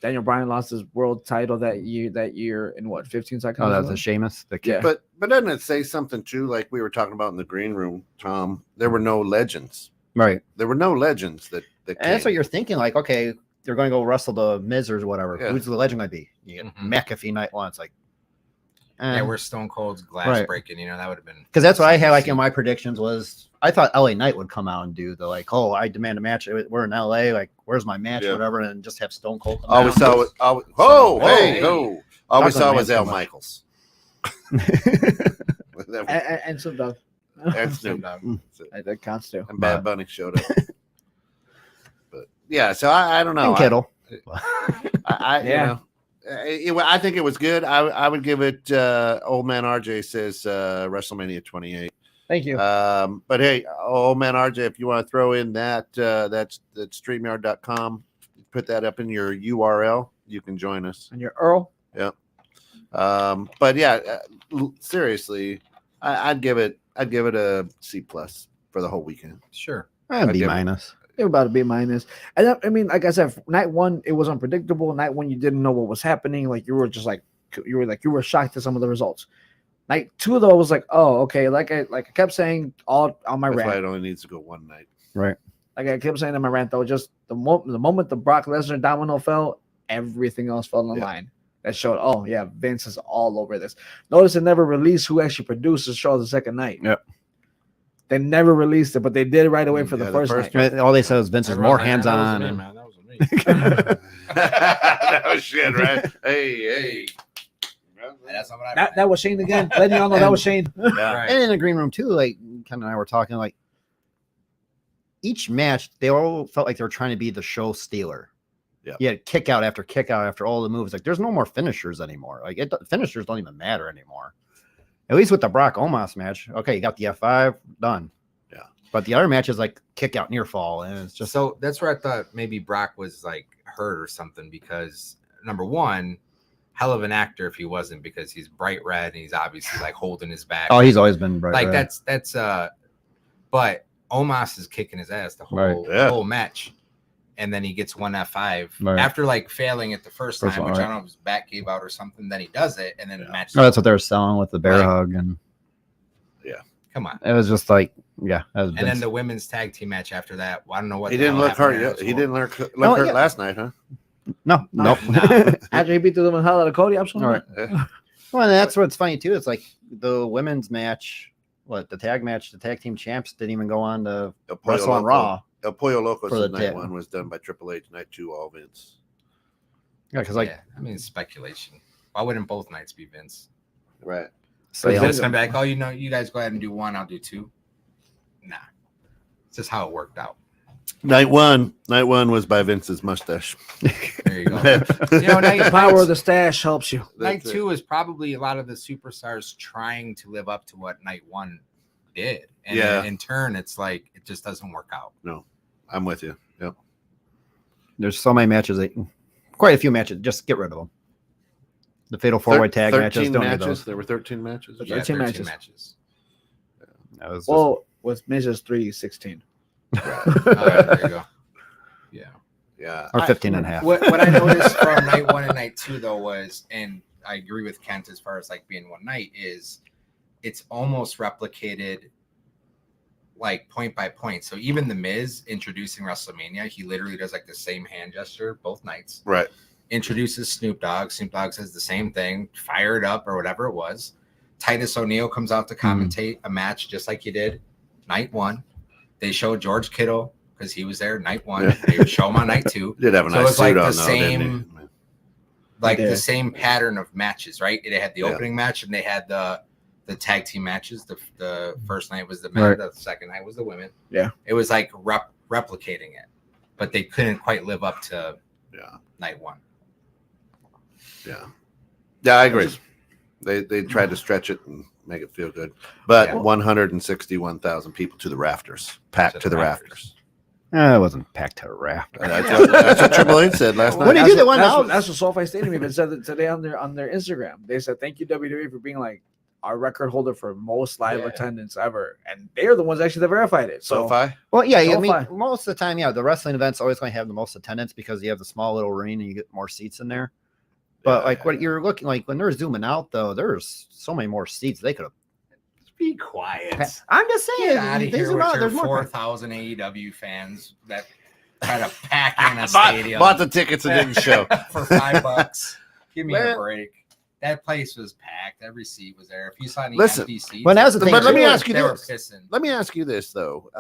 Speaker 5: Daniel Bryan lost his world title that year in what, 15 seconds?
Speaker 3: Oh, that was a Sheamus.
Speaker 5: Yeah.
Speaker 2: But doesn't it say something too? Like we were talking about in the green room, Tom. There were no legends.
Speaker 3: Right.
Speaker 2: There were no legends that
Speaker 3: And that's what you're thinking. Like, okay, they're going to go wrestle the Miz or whatever.
Speaker 2: Yeah.
Speaker 3: Who's the legend going to be? You get McAfee night one. It's like,
Speaker 4: yeah, we're Stone Cold's glass breaking. You know, that would have been
Speaker 3: because that's what I had like in my predictions was I thought LA Knight would come out and do the like, oh, I demand a match. We're in LA, like, where's my match, whatever, and just have Stone Cold.
Speaker 2: All we saw was all we saw was Al Michaels.
Speaker 5: and Snoop Dogg.
Speaker 2: And Snoop Dogg.
Speaker 5: That counts too.
Speaker 2: And Bad Bunny showed up. But yeah, so I don't know.
Speaker 3: And Kittle.
Speaker 2: You know, I think it was good. I would give it. Old Man RJ says WrestleMania 28.
Speaker 5: Thank you.
Speaker 2: But hey, Old Man RJ, if you want to throw in that's StreamYard.com, put that up in your URL. You can join us.
Speaker 5: And your Earl.
Speaker 2: Yeah. But yeah, seriously, I'd give it a C+ for the whole weekend.
Speaker 4: Sure.
Speaker 3: And B-.
Speaker 5: It was about to be minus. And I mean, like I said, night one, it was unpredictable. Night one, you didn't know what was happening. Like you were shocked at some of the results. Night two, though, was like, oh, okay. Like I kept saying all on my
Speaker 2: That's
Speaker 5: rant.
Speaker 2: why it only needs to go one night.
Speaker 3: Right.
Speaker 5: Like I kept saying in my rant, though, just the moment the Brock Lesnar domino fell, everything else fell in line. That showed, oh yeah, Vince is all over this. Notice it never released who actually produced the show the second night.
Speaker 3: Yep.
Speaker 5: They never released it, but they did it right away for the first night.
Speaker 3: All they said was Vince is more hands-on.
Speaker 4: That was me.
Speaker 2: That was shit, right? Hey.
Speaker 4: That's not what I
Speaker 5: That was Shane again. Letting y'all know that was Shane.
Speaker 2: Yeah.
Speaker 4: Right.
Speaker 3: And in the green room too, like Ken and I were talking, like each match, they all felt like they were trying to be the show stealer.
Speaker 2: Yeah.
Speaker 3: You had kick out after all the moves. Like there's no more finishers anymore. Like finishers don't even matter anymore. At least with the Brock Omos match. Okay, you got the F5 done.
Speaker 2: Yeah.
Speaker 3: But the other match is like kick out near fall. And it's just
Speaker 4: So that's where I thought maybe Brock was like hurt or something because number one, hell of an actor if he wasn't, because he's bright red and he's obviously like holding his back.
Speaker 3: Oh, he's always been bright
Speaker 4: like
Speaker 3: red.
Speaker 4: that's but Omos is kicking his ass the whole match. And then he gets one F5 after like failing it the first time, which I don't know if his back gave out or something. Then he does it, and then the match.
Speaker 3: Oh, that's what they were selling with the bear hug, and
Speaker 4: come on,
Speaker 3: it was just like That was
Speaker 4: and then the women's tag team match after that. Well, I don't know what
Speaker 2: he didn't look hurt. Yet. He didn't look hurt last night, huh?
Speaker 3: Nope.
Speaker 5: After he beat the living hell out of Cody, absolutely.
Speaker 3: All right. Well, and that's what's funny too. It's like the women's match, the tag team champs didn't even go on to wrestle on Raw.
Speaker 2: El Pollo Loco
Speaker 3: for the
Speaker 2: night one was done by Triple H. Night two, all Vince.
Speaker 3: Yeah, because
Speaker 4: I mean, it's speculation. Why wouldn't both nights be Vince?
Speaker 2: Right.
Speaker 4: So Vince can be like, oh, you guys go ahead and do one, I'll do two. Nah, it's just how it worked out.
Speaker 2: Night one was by Vince's mustache.
Speaker 4: There you go. The
Speaker 5: power of the stash helps you.
Speaker 4: Night two is probably a lot of the superstars trying to live up to what night one did. And in turn, it's like it just doesn't work out.
Speaker 2: No, I'm with you. Yep.
Speaker 3: There's so many matches, quite a few matches. Just get rid of them. The Fatal 4-Way tag matches. Don't need those.
Speaker 2: There were 13 matches.
Speaker 5: 13 matches.
Speaker 3: That was
Speaker 5: with Miz's 3-16.
Speaker 4: There you go.
Speaker 2: Yeah.
Speaker 3: Or 15 and a half.
Speaker 4: What I noticed from night one and night two, though, was, and I agree with Kent as far as like being one night, is it's almost replicated like point by point. So even the Miz introducing WrestleMania, he literally does like the same hand gesture both nights.
Speaker 2: Right.
Speaker 4: Introduces Snoop Dogg. Snoop Dogg says the same thing, fire it up or whatever it was. Titus O'Neil comes out to commentate a match just like he did night one. They showed George Kittle because he was there night one. Yeah. They would show him on night two.
Speaker 2: Did have a nice suit on,
Speaker 4: the same pattern of matches, right? They had the opening match and they had the tag team matches. The first night was the men, the second night was the women.
Speaker 5: Yeah.
Speaker 4: It was like replicating it. but they couldn't quite live up to
Speaker 2: Yeah.
Speaker 4: night one.
Speaker 2: Yeah, I agree. They tried to stretch it and make it feel good, but
Speaker 4: Yeah.
Speaker 2: 161,000 people to the rafters, packed to the rafters.
Speaker 3: It wasn't packed to a raft.
Speaker 2: That's what Triple H said last night.
Speaker 3: What did you do?
Speaker 5: That's what SoFi Stadium even said today on their Instagram. They said thank you WWE for being like our record holder for most live attendance ever, and they're the ones actually that verified it. So
Speaker 2: SoFi?
Speaker 3: Well, yeah, I mean,
Speaker 5: SoFi.
Speaker 3: most of the time, the wrestling event's always going to have the most attendance because you have the small little arena and you get more seats in there. But what you're looking like when they're zooming out, though, there's so many more seats they could have.
Speaker 4: Be quiet.
Speaker 3: I'm just saying,
Speaker 4: Get out of
Speaker 3: they
Speaker 4: here
Speaker 3: zoom
Speaker 4: with
Speaker 3: out,
Speaker 4: your
Speaker 3: there's more.
Speaker 4: 4,000 AEW fans that try to pack in a stadium
Speaker 2: Bought the tickets and didn't show.
Speaker 4: for $5. Give me a
Speaker 3: Man.
Speaker 4: break. That place was packed. Every seat was there. If you saw any
Speaker 2: Listen,
Speaker 4: empty seats,
Speaker 3: but that's the thing,
Speaker 2: But let me
Speaker 3: too,
Speaker 2: ask you
Speaker 4: they were
Speaker 2: this.
Speaker 4: pissing.
Speaker 2: Let me ask you this though.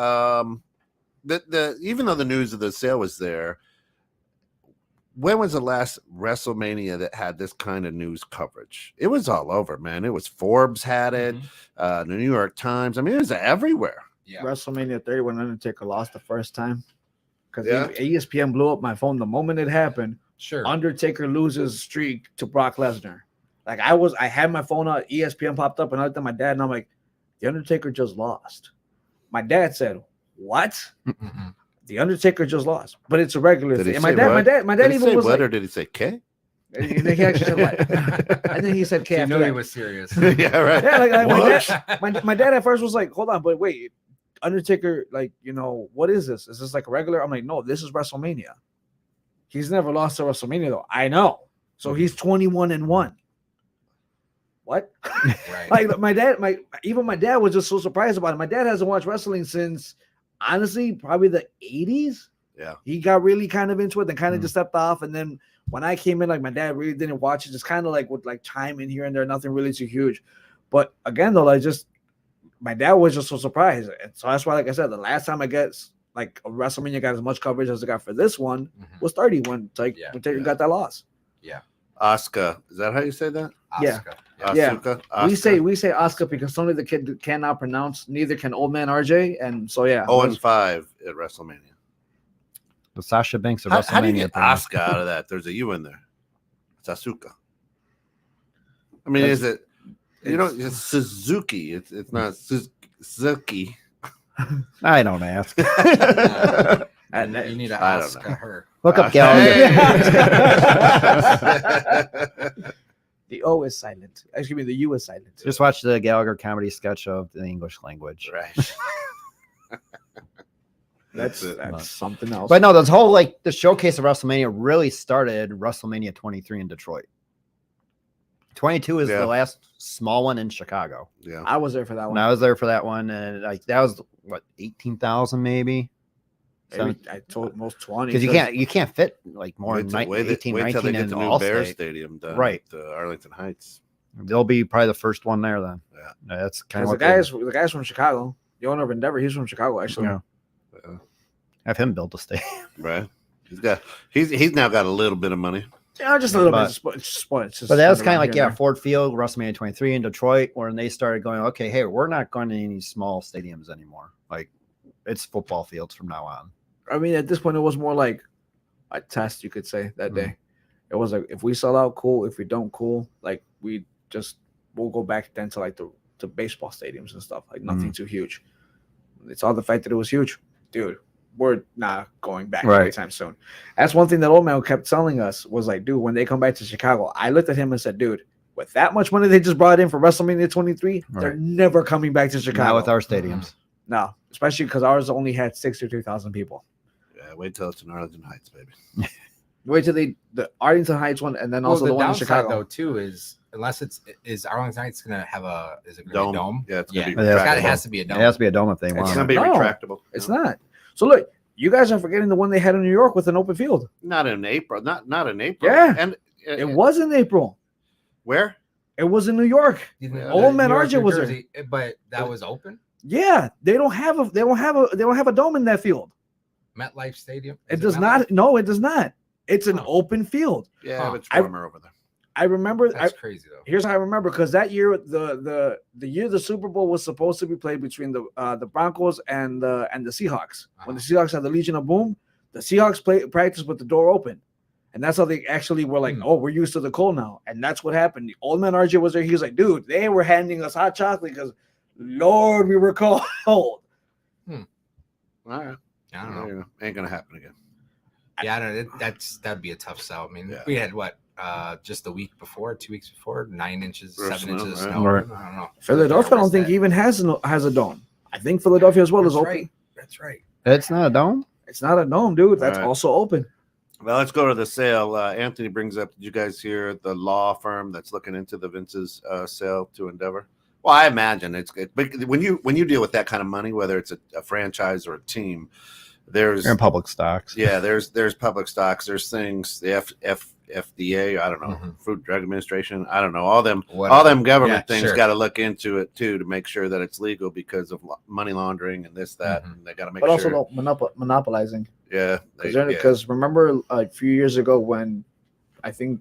Speaker 2: The even though the news of the sale was there, when was the last WrestleMania that had this kind of news coverage? It was all over, man. It was Forbes had it, the New York Times. I mean, it was everywhere.
Speaker 4: Yeah.
Speaker 5: WrestleMania 30 when Undertaker lost the first time because
Speaker 2: Yeah.
Speaker 5: ESPN blew up my phone the moment it happened.
Speaker 4: Sure.
Speaker 5: Undertaker loses streak to Brock Lesnar. Like I had my phone out, ESPN popped up, and I looked at my dad, and I'm like, the Undertaker just lost. My dad said, "What?
Speaker 4: Mhm.
Speaker 5: The Undertaker just lost?" But it's a regular
Speaker 2: Did he
Speaker 5: thing. And my
Speaker 2: say
Speaker 5: dad,
Speaker 2: what?
Speaker 5: my
Speaker 2: Did
Speaker 5: dad
Speaker 2: he
Speaker 5: even
Speaker 2: say
Speaker 5: was
Speaker 2: what,
Speaker 5: like,
Speaker 2: or did he say K?
Speaker 5: and then he actually said what? And then he said K.
Speaker 4: You
Speaker 5: after
Speaker 4: knew
Speaker 5: that.
Speaker 4: he was serious.
Speaker 2: Yeah, right.
Speaker 5: Yeah, like
Speaker 2: What?
Speaker 5: my dad at first was like, hold on, but wait, Undertaker, like, what is this? Is this like a regular? I'm like, no, this is WrestleMania. He's never lost to WrestleMania though. I know. So he's 21-1. What?
Speaker 4: Right.
Speaker 5: Like my dad was just so surprised about it. My dad hasn't watched wrestling since honestly probably the 80s.
Speaker 2: Yeah.
Speaker 5: He got really kind of into it, then kind of just stepped off. And then when I came in, like my dad really didn't watch it, just kind of like would like chime in here and there, nothing really too huge. But again, though, my dad was just so surprised. And so that's why, like I said, the last time I guess like a WrestleMania got as much coverage as it got for this one was 30 when when Taker got that loss.
Speaker 4: Yeah.
Speaker 2: Asuka. Is that how you say that?
Speaker 5: Yeah.
Speaker 4: Asuka.
Speaker 5: Yeah.
Speaker 2: Asuka?
Speaker 5: We say Asuka because only the kid cannot pronounce, neither can old man RJ. And so yeah.
Speaker 2: 0-5 at WrestleMania.
Speaker 3: The Sasha Banks of
Speaker 2: How do you
Speaker 3: WrestleMania.
Speaker 2: get Asuka out of that? There's a U in there. It's Asuka. I mean, is it? It's Suzuki. It's not Suzuki.
Speaker 3: I don't ask.
Speaker 5: And
Speaker 4: You need to
Speaker 2: I don't
Speaker 4: ask
Speaker 2: know.
Speaker 4: her.
Speaker 3: Look up
Speaker 2: Hey.
Speaker 3: Gallagher.
Speaker 5: the O is silent. Excuse me, the U is silent.
Speaker 3: Just watch the Gallagher comedy sketch of the English language.
Speaker 2: Right.
Speaker 5: That's
Speaker 2: it.
Speaker 5: something else.
Speaker 3: But no, this whole the showcase of WrestleMania really started WrestleMania 23 in Detroit. 22 is
Speaker 2: Yeah.
Speaker 3: the last small one in Chicago.
Speaker 2: Yeah.
Speaker 5: I was there for that one.
Speaker 3: And I was there for that one, and that was what 18,000 maybe.
Speaker 5: Maybe I told most 20
Speaker 3: Because you can't fit like more than 18,
Speaker 2: wait till they
Speaker 3: 19
Speaker 2: get
Speaker 3: in
Speaker 2: the new
Speaker 3: all
Speaker 2: Bears
Speaker 3: state.
Speaker 2: Stadium done.
Speaker 3: Right.
Speaker 2: At, Arlington Heights.
Speaker 3: They'll be probably the first one there then.
Speaker 2: Yeah.
Speaker 3: That's kind of
Speaker 5: Because the guy's from Chicago. The owner of Endeavor, he's from Chicago actually.
Speaker 3: Yeah. Have him build the stadium.
Speaker 2: Right. He's now got a little bit of money.
Speaker 5: Yeah, just a little
Speaker 3: But-
Speaker 5: bit. It's just
Speaker 3: But that was
Speaker 5: around
Speaker 3: kind of like
Speaker 5: here and there.
Speaker 3: Ford Field, WrestleMania 23 in Detroit, where they started going, okay, hey, we're not going to any small stadiums anymore. Like it's football fields from now on.
Speaker 5: I mean, at this point, it was more like a test, you could say, that day. It was like, if we sell out, cool. If we don't, cool. Like, we'll go back then to like the baseball stadiums and stuff. Like, nothing too huge. It's all the fact that it was huge. Dude, we're not going back anytime soon. That's one thing that old man kept telling us was like, dude, when they come back to Chicago, I looked at him and said, dude, with that much money they just brought in for WrestleMania 23, they're never coming back to Chicago.
Speaker 3: Not with our stadiums.
Speaker 5: No, especially because ours only had 62,000 people.
Speaker 2: Yeah, wait till it's in Arlington Heights, baby.
Speaker 5: Wait till the Arlington Heights one, and then also the one in
Speaker 4: downside,
Speaker 5: Chicago.
Speaker 4: though, too, is unless is Arlington Heights going to have is it going to be a dome?
Speaker 2: Yeah, it's gonna be
Speaker 3: Yeah.
Speaker 2: retractable.
Speaker 4: It has to be a dome.
Speaker 3: It has to be a dome if they
Speaker 2: It's
Speaker 3: want
Speaker 2: gonna
Speaker 3: it.
Speaker 2: be
Speaker 5: No,
Speaker 2: retractable.
Speaker 5: It's not. So look, you guys are forgetting the one they had in New York with an open field.
Speaker 2: Not in April. Not in April.
Speaker 5: Yeah.
Speaker 2: And
Speaker 5: It was in April.
Speaker 2: where?
Speaker 5: It was in New York. Old Man
Speaker 4: New York,
Speaker 5: RJ
Speaker 4: New
Speaker 5: was there.
Speaker 4: Jersey, but that was open.
Speaker 5: Yeah, they don't have a dome in that field.
Speaker 4: MetLife Stadium.
Speaker 5: It
Speaker 4: Is
Speaker 5: does
Speaker 4: MetLife?
Speaker 5: not. No, it does not. It's an open field.
Speaker 2: Yeah,
Speaker 4: Huh.
Speaker 2: but it's warmer over there.
Speaker 5: I remember.
Speaker 4: That's crazy though.
Speaker 5: Here's how I remember, because that year the year the Super Bowl was supposed to be played between the Broncos and the Seahawks. When the Seahawks had the Legion of Boom, The Seahawks practice with the door open. And that's how they actually were like, oh, we're used to the cold now. And that's what happened. The old man RJ was there. He was like, dude, they were handing us hot chocolate because, Lord, we were cold.
Speaker 2: All right.
Speaker 4: I don't know.
Speaker 2: Ain't gonna happen again.
Speaker 4: Yeah, I don't know. That'd be a tough sell. I mean, we had what just a week before, 2 weeks before, 9 inches,
Speaker 2: Or
Speaker 4: 7 inches of
Speaker 2: snow,
Speaker 4: snow.
Speaker 3: right.
Speaker 4: I don't know.
Speaker 5: Philadelphia, I don't think even has a dome. I think Philadelphia as well is open.
Speaker 4: That's right.
Speaker 3: It's not a dome.
Speaker 5: It's not a dome, dude. That's
Speaker 2: All right.
Speaker 5: also open.
Speaker 2: Well, let's go to the sale. Anthony brings up, did you guys hear the law firm that's looking into the Vince's sale to Endeavor? Well, I imagine it's good. But when you deal with that kind of money, whether it's a franchise or a team, there's
Speaker 3: They're in public stocks.
Speaker 2: yeah, there's public stocks, there's things, the FDA, I don't know, Food and Drug Administration, I don't know, all them government things got to look into it too to make sure that it's legal because of money laundering and this that, and they got to make
Speaker 5: But
Speaker 2: sure.
Speaker 5: also monopolizing.
Speaker 2: Yeah,
Speaker 5: Because remember a few years ago when I think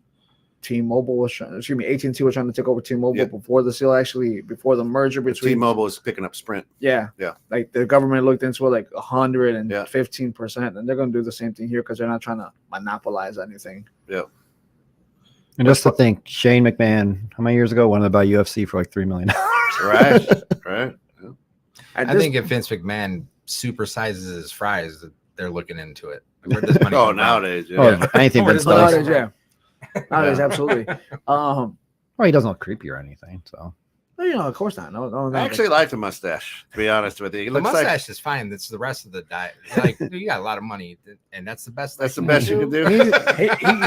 Speaker 5: T-Mobile was trying, AT&T was trying to take over T-Mobile before the merger between
Speaker 2: T-Mobile is picking up Sprint.
Speaker 5: Yeah. Like the government looked into it like 115%, and they're going to do the same thing here because they're not trying to monopolize anything.
Speaker 2: Yeah.
Speaker 3: And just to think, Shane McMahon, how many years ago wanted to buy UFC for like $3 million?
Speaker 2: Right. Yeah.
Speaker 4: I think if Vince McMahon supersizes his fries, they're looking into it. Where does money come from?
Speaker 2: Nowadays,
Speaker 3: Anything Vince
Speaker 5: nowadays,
Speaker 3: does.
Speaker 5: Nowadays, absolutely.
Speaker 3: Well, he doesn't look creepy or anything, so.
Speaker 5: Of course not. No.
Speaker 2: I actually like the mustache, to be honest with you. He
Speaker 4: The
Speaker 2: looks
Speaker 4: mustache is fine. That's the rest of the diet. Like, dude, you got a lot of money, and that's the best.
Speaker 2: That's the best you can do.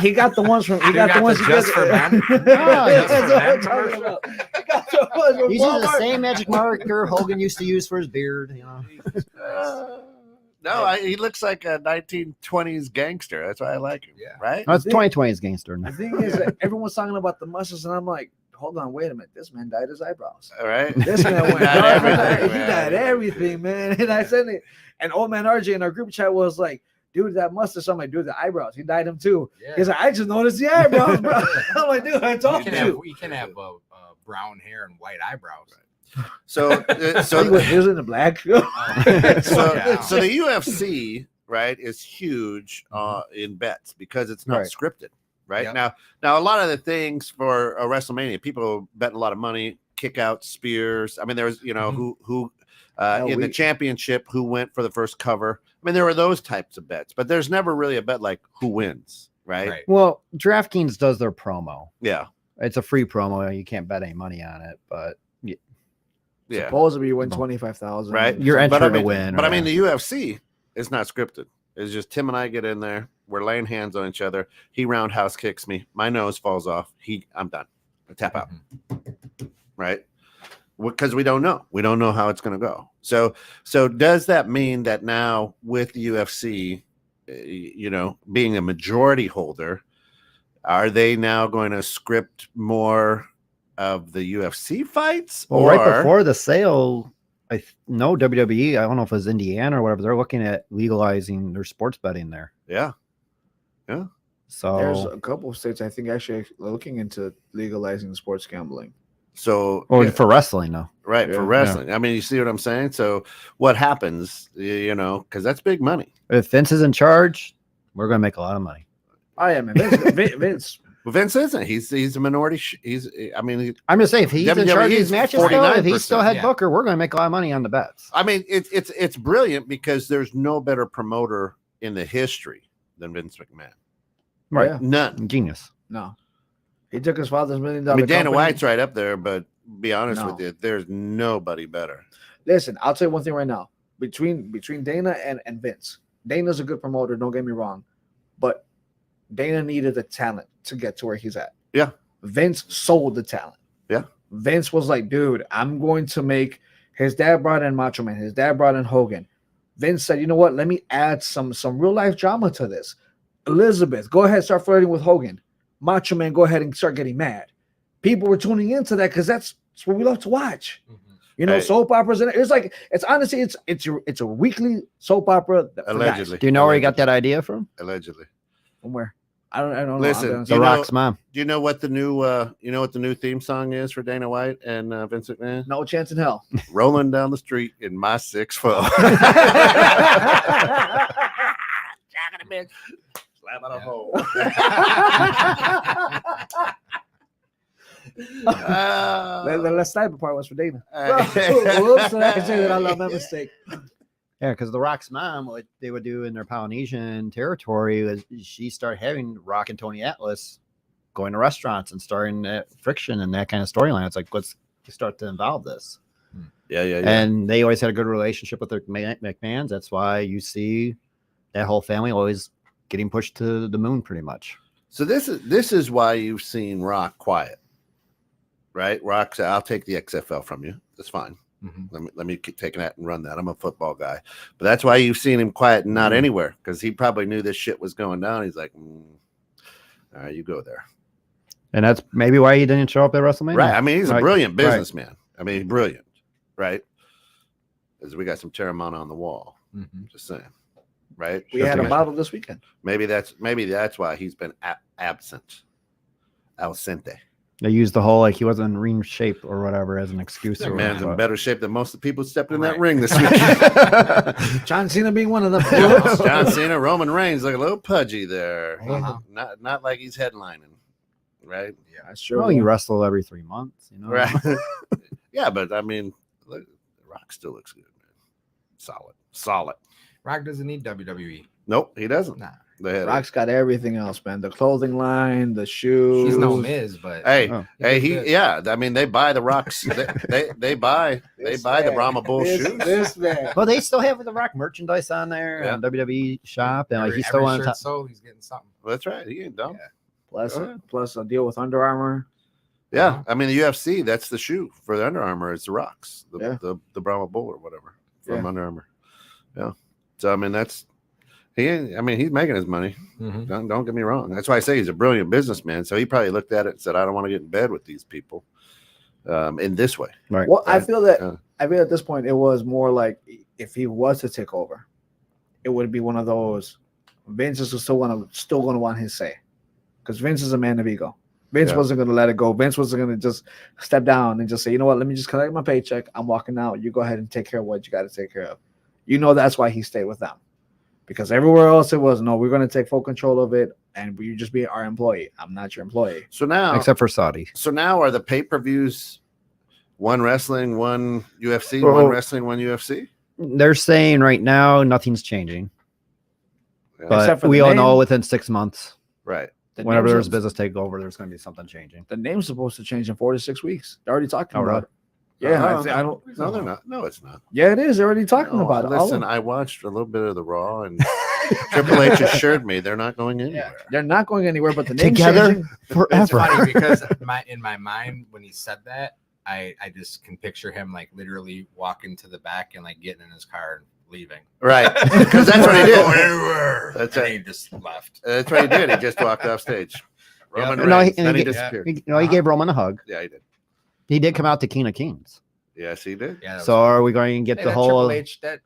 Speaker 5: He got the ones from. He got the ones
Speaker 4: just for men.
Speaker 5: That's what I'm talking about. He got the ones from
Speaker 3: He's using the
Speaker 5: Walmart.
Speaker 3: same magic marker Hogan used to use for his beard,
Speaker 2: He looks like a 1920s gangster. That's why I like him.
Speaker 4: Yeah.
Speaker 2: Right?
Speaker 3: No, it's 2020's gangster.
Speaker 5: The thing is, that everyone's talking about the mustache, and I'm like, hold on, wait a minute. This man dyed his eyebrows.
Speaker 2: All right.
Speaker 5: This man went
Speaker 2: Everything,
Speaker 5: he dyed everything, man. And I said it. And old man RJ in our group chat was like, dude, that mustache. I'm like, dude, the eyebrows. He dyed them too.
Speaker 4: Yeah.
Speaker 5: He's like, I just noticed the eyebrows, bro. I'm like, dude, I told you.
Speaker 4: You can have brown hair and white eyebrows.
Speaker 2: So
Speaker 5: He was in the black.
Speaker 2: so the UFC, right, is huge in bets because it's not scripted, right?
Speaker 4: Yep.
Speaker 2: Now a lot of the things for a WrestleMania, people bet a lot of money, kick out spears. I mean, there was who in the championship who went for the first cover. I mean, there were those types of bets, but there's never really a bet like who wins, right?
Speaker 3: Well, DraftKings does their promo.
Speaker 2: Yeah,
Speaker 3: it's a free promo. You can't bet any money on it, but
Speaker 2: yeah.
Speaker 5: Supposedly you win 25,000.
Speaker 2: Right.
Speaker 3: You're entered to win.
Speaker 2: But I mean, the UFC is not scripted. It's just Tim and I get in there. We're laying hands on each other. He roundhouse kicks me. My nose falls off. I'm done. I tap out. Right. Because we don't know. We don't know how it's going to go. So does that mean that now with the UFC, being a majority holder, are they now going to script more of the UFC fights?
Speaker 3: Well, right before the sale, I know WWE, I don't know if it was Indiana or whatever, they're looking at legalizing their sports betting there.
Speaker 2: Yeah.
Speaker 3: So
Speaker 5: there's a couple of states I think actually looking into legalizing sports gambling.
Speaker 2: So
Speaker 3: for wrestling, though.
Speaker 2: Right,
Speaker 5: Yeah.
Speaker 2: for wrestling. I mean, you see what I'm saying? So what happens, because that's big money.
Speaker 3: If Vince is in charge, we're going to make a lot of money.
Speaker 5: I am. Vince.
Speaker 2: Well, Vince isn't. He's a minority.
Speaker 3: I'm just saying, if he's in
Speaker 2: WWE
Speaker 3: charge of
Speaker 2: is
Speaker 3: these matches, still, if he's
Speaker 2: 49%,
Speaker 3: still head booker, we're going to make a lot of money on the bets.
Speaker 2: I mean, it's brilliant because there's no better promoter in the history than Vince McMahon.
Speaker 3: Right.
Speaker 5: Yeah.
Speaker 2: None.
Speaker 3: Genius.
Speaker 5: No. He took his father's $1 million
Speaker 2: I mean, Dana
Speaker 5: company.
Speaker 2: White's right up there, but be honest
Speaker 5: No.
Speaker 2: with you, there's nobody better.
Speaker 5: Listen, I'll tell you one thing right now. Between Dana and Vince, Dana's a good promoter, don't get me wrong. But Dana needed the talent to get to where he's at.
Speaker 2: Yeah.
Speaker 5: Vince sold the talent.
Speaker 2: Yeah.
Speaker 5: Vince was like, dude, I'm going to make his dad brought in Macho Man, his dad brought in Hogan. Vince said, you know what? Let me add some real life drama to this. Elizabeth, go ahead, start flirting with Hogan. Macho Man, go ahead and start getting mad. People were tuning into that because that's what we love to watch. Soap operas, and it's honestly it's a weekly soap opera.
Speaker 2: Allegedly.
Speaker 3: Do you know where he got that idea from?
Speaker 2: Allegedly.
Speaker 5: From where? I don't
Speaker 2: Listen,
Speaker 5: know.
Speaker 3: The Rock's mom.
Speaker 2: Do you know what the new theme song is for Dana White and Vince McMahon?
Speaker 5: No chance in hell.
Speaker 2: Rolling down the street in my 6'4". fucking bitch. Slap out a hole.
Speaker 5: The last sniper part was for Dana.
Speaker 2: Uh,
Speaker 5: Whoops, so I can say that I love that mistake.
Speaker 3: Yeah, because The Rock's mom, what they would do in their Polynesian territory was she started having Rock and Tony Atlas going to restaurants and starting that friction and that kind of storyline. It's like, let's start to involve this.
Speaker 2: yeah.
Speaker 3: And they always had a good relationship with their McMahons. That's why you see that whole family always getting pushed to the moon pretty much.
Speaker 2: So this is why you've seen Rock quiet, right? Rock said, "I'll take the XFL from you. That's fine. Let me keep taking that and run that. I'm a football guy." But that's why you've seen him quiet and not anywhere, because he probably knew this shit was going down. He's like, all right, you go there.
Speaker 3: And that's maybe why he didn't show up at WrestleMania.
Speaker 2: Right. I mean, he's a
Speaker 3: Right.
Speaker 2: brilliant businessman. I mean, he's brilliant, right? Because we got some Terramana on the wall. Just saying, right?
Speaker 5: We had a model this weekend.
Speaker 2: Maybe that's why he's been absent. Ausente.
Speaker 3: They used the whole like he wasn't in ring shape or whatever as an excuse.
Speaker 2: That
Speaker 3: or
Speaker 2: man's in
Speaker 3: whatever.
Speaker 2: better shape than most of the people stepping in that
Speaker 4: Right.
Speaker 2: ring this week.
Speaker 5: John Cena being one of them.
Speaker 2: John Cena, Roman Reigns look a little pudgy there.
Speaker 4: Uh-huh.
Speaker 2: Not like he's headlining, right?
Speaker 4: Yeah.
Speaker 5: That's true.
Speaker 3: Well, you wrestle every 3 months, you know.
Speaker 2: Right. Yeah, but I mean, look, Rock still looks good, man. Solid.
Speaker 4: Rock doesn't need WWE.
Speaker 2: Nope, he doesn't.
Speaker 4: Nah.
Speaker 5: Rock's got everything else, man. The clothing line, the shoes.
Speaker 4: He's no Miz, but
Speaker 2: Hey,
Speaker 3: Oh.
Speaker 2: I mean, they buy the Rocks. they buy the Brahma Bull shoes.
Speaker 5: This man.
Speaker 3: Well, they still have the Rock merchandise on there
Speaker 2: Yeah.
Speaker 3: on WWE shop, and like
Speaker 4: every,
Speaker 3: he's still
Speaker 4: every
Speaker 3: on
Speaker 4: shirt
Speaker 3: top.
Speaker 4: sold, he's getting something.
Speaker 2: Well, that's right. He ain't dumb.
Speaker 4: Yeah.
Speaker 5: Plus a deal with Under Armour.
Speaker 2: Yeah, I mean the UFC. That's the shoe for the Under Armour. It's the Rocks, the Brahma Bull or whatever from Under Armour. Yeah. So I mean he's making his money. Don't get me wrong. That's why I say he's a brilliant businessman. So he probably looked at it and said, "I don't want to get in bed with these people in this way."
Speaker 3: Right.
Speaker 5: Well, I
Speaker 2: Right.
Speaker 5: feel that
Speaker 2: Yeah.
Speaker 5: at this point it was more like if he was to take over, it would be one of those. Vince is still going to want his say, because Vince is a man of ego. Vince
Speaker 2: Yeah.
Speaker 5: wasn't going to let it go. Vince wasn't going to just step down and just say, you know what, let me just collect my paycheck. I'm walking out. You go ahead and take care of what you got to take care of. You know, that's why he stayed with them, because everywhere else it was, no, we're going to take full control of it, and you just be our employee. I'm not your employee.
Speaker 2: So now,
Speaker 3: Except for Saudi.
Speaker 2: so now are the pay-per-views one wrestling, one UFC,
Speaker 3: Well,
Speaker 2: one wrestling, one UFC?
Speaker 3: They're saying right now nothing's changing,
Speaker 2: Yeah.
Speaker 3: but
Speaker 5: Except for
Speaker 3: we
Speaker 5: the
Speaker 3: all
Speaker 5: name.
Speaker 3: know within 6 months,
Speaker 2: Right.
Speaker 5: The
Speaker 3: whenever
Speaker 5: name's
Speaker 3: there's
Speaker 5: sup-
Speaker 3: business takeover, there's going to be something changing.
Speaker 5: The name's supposed to change in 4 to 6 weeks. They're already talking
Speaker 3: Oh,
Speaker 5: about
Speaker 3: really?
Speaker 5: it. Yeah,
Speaker 2: Uh-huh.
Speaker 5: I don't.
Speaker 2: No, they're not. No, it's not.
Speaker 5: Yeah, it is. They're already talking
Speaker 2: No,
Speaker 5: about it. All
Speaker 2: listen,
Speaker 5: of-
Speaker 2: I watched a little bit of the Raw, and Triple H assured me they're not going anywhere.
Speaker 5: They're not going anywhere, but the name's
Speaker 3: Together
Speaker 5: changing.
Speaker 4: It's
Speaker 3: forever.
Speaker 4: funny because in my mind when he said that, I just can picture him like literally walking to the back and like getting in his car and leaving.
Speaker 2: Right, because that's what he did.
Speaker 4: That's
Speaker 2: right.
Speaker 4: and he just left.
Speaker 2: That's what he did. He just walked off stage. Roman
Speaker 3: No,
Speaker 2: Reigns,
Speaker 3: and
Speaker 2: then he
Speaker 3: he-
Speaker 2: disappeared.
Speaker 3: He gave Roman a hug.
Speaker 2: Yeah, he did.
Speaker 3: He did come out to King of Kings.
Speaker 2: Yes, he did.
Speaker 4: Yeah. that
Speaker 3: So
Speaker 4: was-
Speaker 3: are we going to get
Speaker 4: Hey,
Speaker 3: the
Speaker 4: that
Speaker 3: whole?
Speaker 4: Triple H that